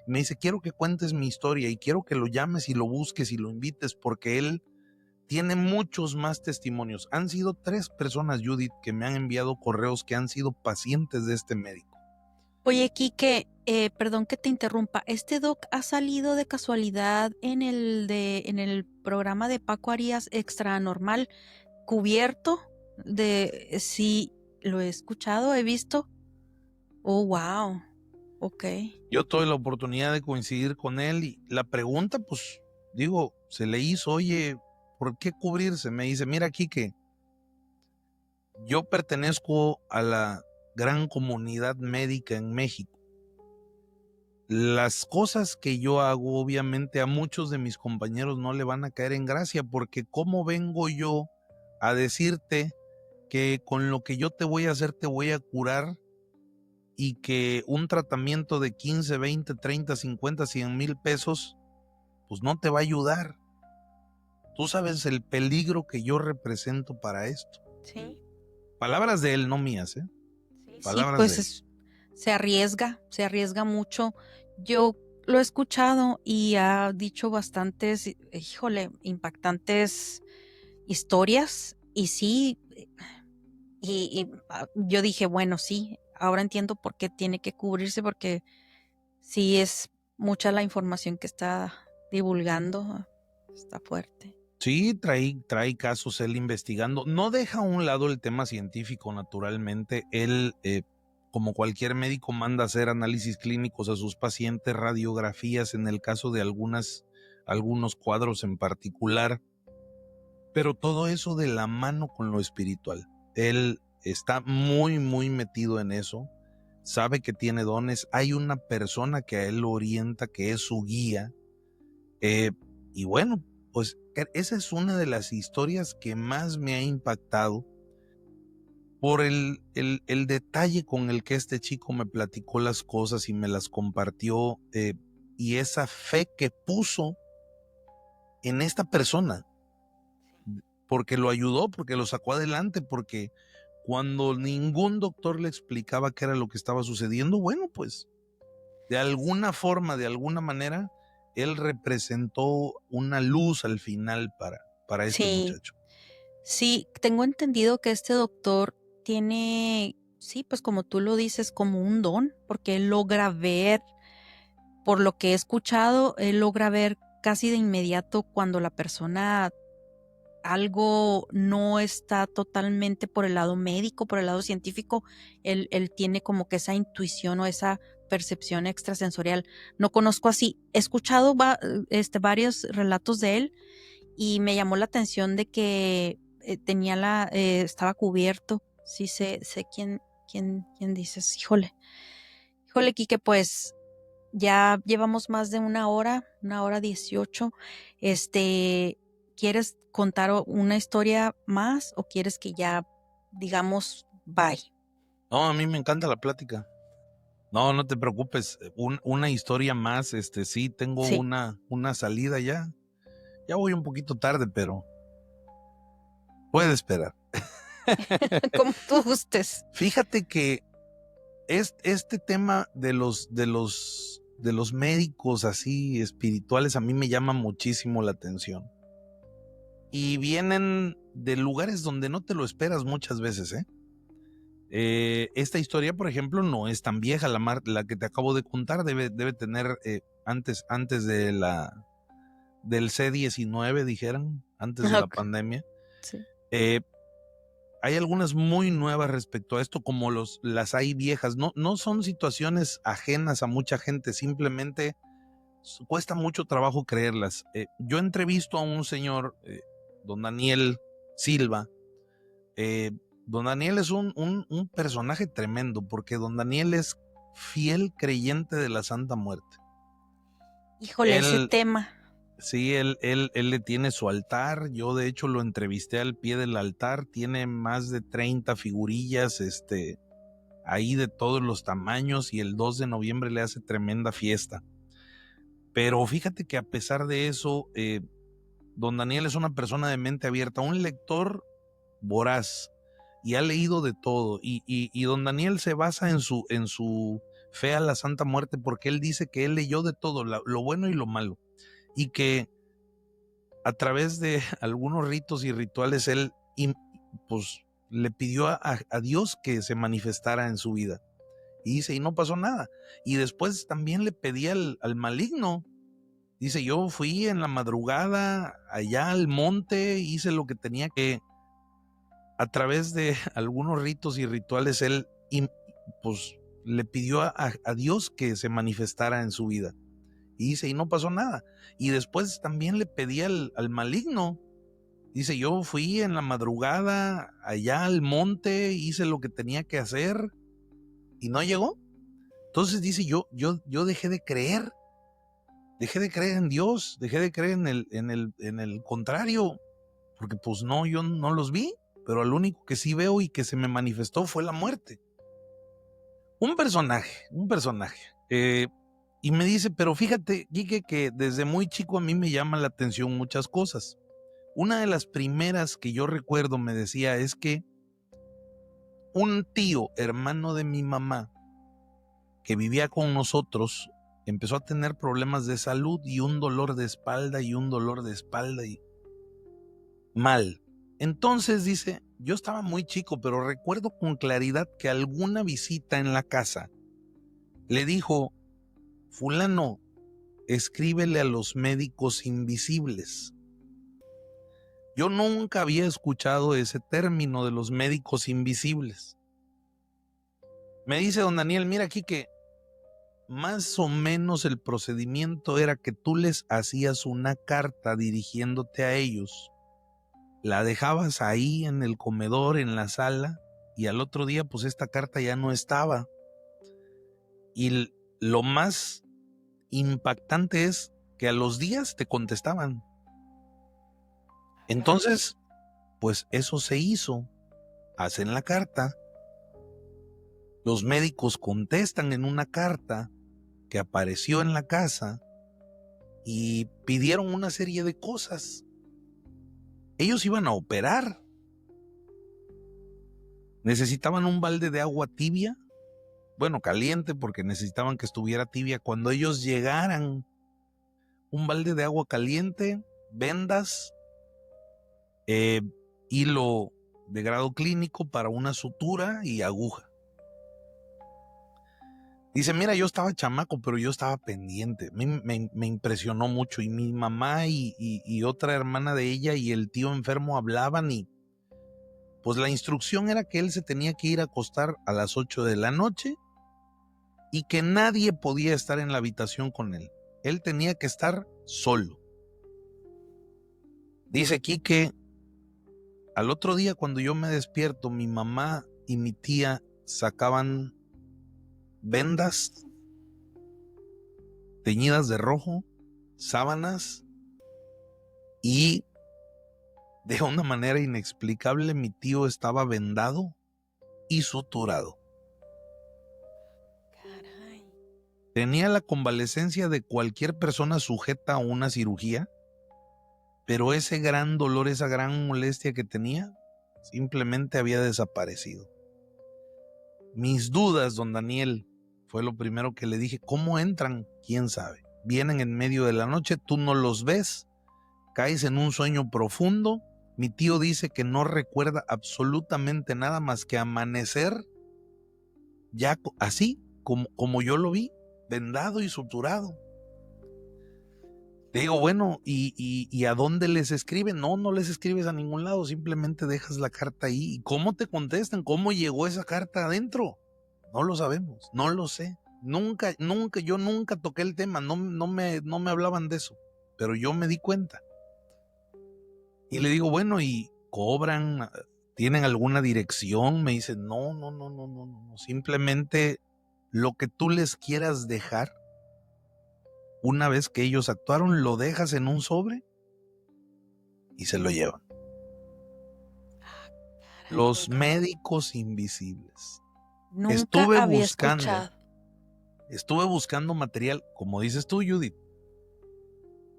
Me dice, quiero que cuentes mi historia y quiero que lo llames y lo busques y lo invites, porque él tiene muchos más testimonios. Han sido 3 personas, Judith, que me han enviado correos que han sido pacientes de este médico. Oye, Quique, perdón que te interrumpa. ¿Este doc ha salido de casualidad en el programa de Paco Arias Extra Normal cubierto? Sí, lo he escuchado, he visto. Oh, wow. Ok. Yo tuve la oportunidad de coincidir con él y la pregunta, pues, digo, se le hizo, oye, ¿por qué cubrirse? Me dice, mira, Quique, yo pertenezco a la gran comunidad médica en México. Las cosas que yo hago, obviamente, a muchos de mis compañeros no le van a caer en gracia, porque ¿cómo vengo yo a decirte que con lo que yo te voy a hacer te voy a curar y que un tratamiento de 15, 20, 30, 50, 100 mil pesos, pues no te va a ayudar? Tú sabes el peligro que yo represento para esto. Sí. Palabras de él, no mías, ¿eh? Sí, Palabras de él. pues se arriesga mucho. Yo lo he escuchado y ha dicho bastantes, híjole, impactantes historias. Y sí, yo dije, bueno, sí, ahora entiendo por qué tiene que cubrirse, porque sí es mucha la información que está divulgando, está fuerte. Sí, trae casos él investigando. No deja a un lado el tema científico, naturalmente. Él, como cualquier médico, manda a hacer análisis clínicos a sus pacientes, radiografías en el caso de algunos cuadros en particular. Pero todo eso de la mano con lo espiritual. Él está muy, muy metido en eso. Sabe que tiene dones. Hay una persona que a él lo orienta, que es su guía. Y bueno, pues esa es una de las historias que más me ha impactado por el detalle con el que este chico me platicó las cosas y me las compartió, y esa fe que puso en esta persona, porque lo ayudó, porque lo sacó adelante, porque cuando ningún doctor le explicaba qué era lo que estaba sucediendo, bueno, pues de alguna forma, de alguna manera, él representó una luz al final para este Sí, muchacho. sí, tengo entendido que este doctor tiene, sí, pues como tú lo dices, como un don, porque él logra ver, por lo que he escuchado, él logra ver casi de inmediato cuando la persona algo no está totalmente por el lado médico, por el lado científico. Él tiene como que esa intuición o esa percepción extrasensorial. No conozco así. He escuchado varios relatos de él y me llamó la atención de que estaba cubierto. Sí, sé quién dices. Híjole, Quique, pues ya llevamos más de 1 hora 18. ¿Quieres contar una historia más o quieres que ya digamos bye? No, a mí me encanta la plática. No, no te preocupes. Una historia más, sí, tengo Sí, una salida ya. Ya voy un poquito tarde, pero puede esperar. como tú gustes. Fíjate que este tema de los médicos así espirituales a mí me llama muchísimo la atención. Y vienen de lugares donde no te lo esperas muchas veces, ¿eh? Esta historia, por ejemplo, no es tan vieja. La que te acabo de contar debe tener antes del C-19, dijeran, antes de la Ok, pandemia. sí. Eh, Hay algunas muy nuevas respecto a esto, como las hay viejas. No son situaciones ajenas a mucha gente, simplemente cuesta mucho trabajo creerlas. Yo entrevisto a un señor, don Daniel Silva. Eh, Don Daniel es un personaje tremendo, porque don Daniel es fiel creyente de la Santa Muerte. Híjole, ese Él, tema. sí, él le tiene su altar. Yo de hecho lo entrevisté al pie del altar. Tiene más de 30 figurillas, ahí de todos los tamaños, y el 2 de noviembre le hace tremenda fiesta. Pero fíjate que a pesar de eso, don Daniel es una persona de mente abierta, un lector voraz, y ha leído de todo. Y don Daniel se basa en su fe a la Santa Muerte, porque él dice que él leyó de todo, lo bueno y lo malo, y que a través de algunos ritos y rituales él pues le pidió a Dios que se manifestara en su vida. Y dice, y no pasó nada. Y después también le pedí al maligno. Dice, yo fui en la madrugada allá al monte, hice lo que tenía que. A través de algunos ritos y rituales, él pues le pidió a Dios que se manifestara en su vida. Y dice, y no pasó nada. Y después también le pedí al maligno. Dice, yo fui en la madrugada allá al monte, hice lo que tenía que hacer y no llegó. Entonces dice, yo dejé de creer en Dios, dejé de creer en el contrario, porque pues no, yo no los vi, pero al único que sí veo y que se me manifestó fue la muerte. Un personaje. Y me dice, pero fíjate, Quique, que desde muy chico a mí me llama la atención muchas cosas. Una de las primeras que yo recuerdo, me decía, es que un tío, hermano de mi mamá, que vivía con nosotros, empezó a tener problemas de salud y un dolor de espalda y un dolor de espalda y mal. Entonces dice, yo estaba muy chico, pero recuerdo con claridad que alguna visita en la casa le dijo, fulano, escríbele a los médicos invisibles. Yo nunca había escuchado ese término de los médicos invisibles. Me dice don Daniel, mira aquí que más o menos el procedimiento era que tú les hacías una carta dirigiéndote a ellos, la dejabas ahí en el comedor, en la sala, y al otro día pues esta carta ya no estaba. Y lo más impactante es que a los días te contestaban. Entonces, pues eso se hizo. Hacen la carta, los médicos contestan en una carta que apareció en la casa y pidieron una serie de cosas. Ellos iban a operar. Necesitaban un balde de agua tibia, bueno, caliente, porque necesitaban que estuviera tibia cuando ellos llegaran. Un balde de agua caliente, vendas, hilo de grado clínico para una sutura y aguja. Dice, mira, yo estaba chamaco, pero yo estaba pendiente. Me impresionó mucho. Y mi mamá y otra hermana de ella y el tío enfermo hablaban, y pues la instrucción era que él se tenía que ir a acostar a las 8 de la noche y que nadie podía estar en la habitación con él. Él tenía que estar solo. Dice aquí que al otro día, cuando yo me despierto, mi mamá y mi tía sacaban vendas teñidas de rojo, sábanas, y de una manera inexplicable mi tío estaba vendado y suturado. Caray. Tenía la convalecencia de cualquier persona sujeta a una cirugía, pero ese gran dolor, esa gran molestia que tenía, simplemente había desaparecido. Mis dudas, don Daniel, fue lo primero que le dije. ¿Cómo entran? ¿Quién sabe? Vienen en medio de la noche, tú no los ves, caes en un sueño profundo. Mi tío dice que no recuerda absolutamente nada más que amanecer ya así como yo lo vi, vendado y suturado. Te digo, bueno, ¿y a dónde les escriben? No, no les escribes a ningún lado, simplemente dejas la carta ahí. ¿Y cómo te contestan? ¿Cómo llegó esa carta adentro? No lo sabemos, no lo sé. Yo nunca toqué el tema, no me hablaban de eso, pero yo me di cuenta. Y le digo, bueno, ¿y cobran? ¿Tienen alguna dirección? Me dicen, no, simplemente lo que tú les quieras dejar. Una vez que ellos actuaron, lo dejas en un sobre y se lo llevan. Los médicos invisibles. Nunca Estuve había buscando, escuchado. estuve buscando material, como dices tú, Judith.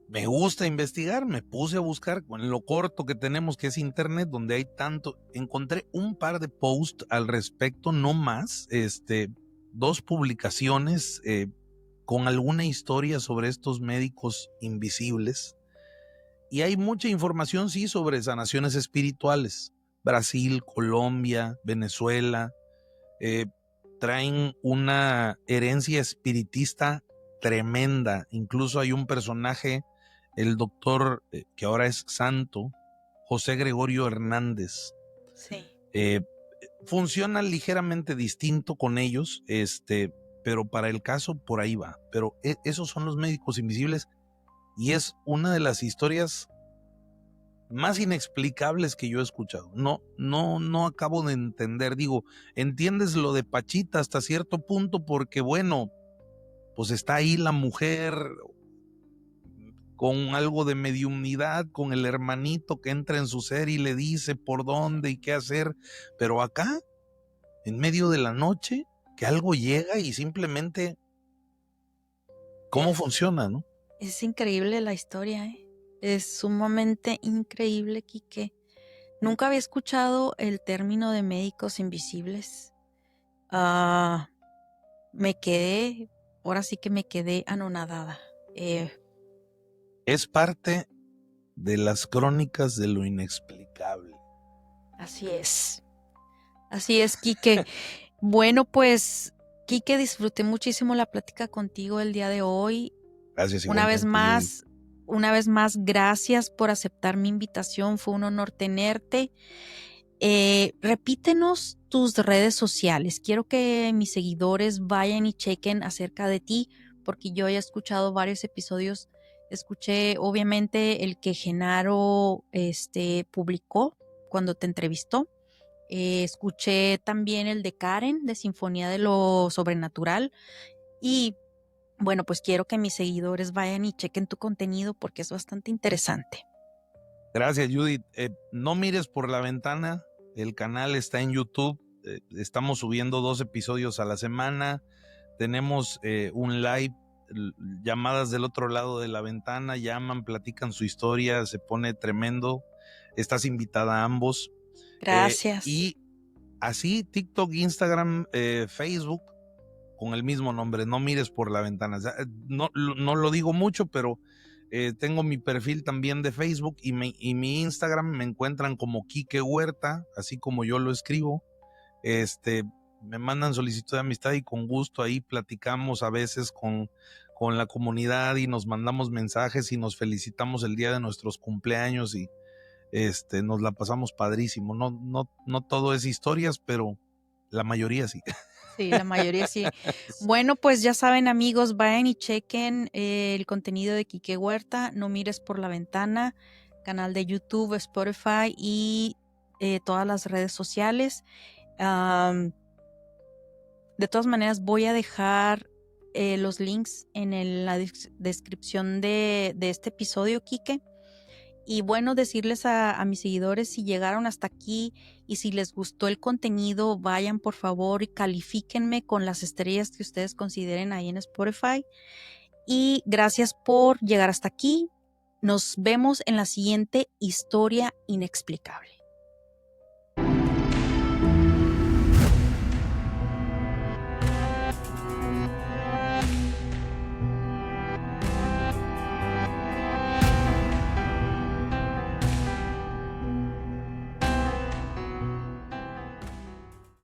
Me gusta investigar, me puse a buscar con lo corto que tenemos, que es internet, donde hay tanto. Encontré un par de posts al respecto, no más, 2 publicaciones con alguna historia sobre estos médicos invisibles. Y hay mucha información, sí, sobre sanaciones espirituales. Brasil, Colombia, Venezuela, traen una herencia espiritista tremenda. Incluso hay un personaje, el doctor, que ahora es santo, José Gregorio Hernández. Sí. Funciona ligeramente distinto con ellos, pero para el caso por ahí va. Pero esos son los médicos invisibles y es una de las historias más inexplicables que yo he escuchado. No acabo de entender. Digo, entiendes lo de Pachita hasta cierto punto porque, bueno, pues está ahí la mujer con algo de mediunidad, con el hermanito que entra en su ser y le dice por dónde y qué hacer. Pero acá, en medio de la noche, que algo llega y simplemente, ¿cómo funciona, no? Es increíble la historia, ¿eh? Es sumamente increíble, Quique. Nunca había escuchado el término de médicos invisibles. Ah, ahora sí que me quedé anonadada. Es parte de las crónicas de lo inexplicable. Así es. Así es, Quique. Bueno, pues, Quique, disfruté muchísimo la plática contigo el día de hoy. Gracias Una vez igualmente, Judith. más, una vez más, gracias por aceptar mi invitación. Fue un honor tenerte. Repítenos tus redes sociales. Quiero que mis seguidores vayan y chequen acerca de ti, porque yo he escuchado varios episodios. Escuché, obviamente, el que Genaro publicó cuando te entrevistó. Escuché también el de Karen, de Sinfonía de lo Sobrenatural. Y bueno, pues quiero que mis seguidores vayan y chequen tu contenido porque es bastante interesante. Gracias, Judith. No mires por la ventana. El canal está en YouTube. Estamos subiendo 2 episodios a la semana. Tenemos un live, llamadas del otro lado de la ventana. Llaman, platican su historia. Se pone tremendo. Estás invitada a ambos. Gracias. Y así, TikTok, Instagram, Facebook, con el mismo nombre. No mires por la ventana. O sea, no lo digo mucho, pero tengo mi perfil también de Facebook y mi Instagram me encuentran como Quique Huerta, así como yo lo escribo. Me mandan solicitud de amistad y con gusto ahí platicamos a veces con la comunidad y nos mandamos mensajes y nos felicitamos el día de nuestros cumpleaños y nos la pasamos padrísimo. No todo es historias, pero la mayoría sí. Sí, la mayoría sí. Bueno, pues ya saben, amigos, vayan y chequen el contenido de Quique Huerta. No mires por la ventana, canal de YouTube, Spotify y todas las redes sociales. De todas maneras, voy a dejar los links en la descripción de este episodio, Quique. Y bueno, decirles a mis seguidores si llegaron hasta aquí y si les gustó el contenido, vayan por favor y califíquenme con las estrellas que ustedes consideren ahí en Spotify. Y gracias por llegar hasta aquí. Nos vemos en la siguiente historia inexplicable.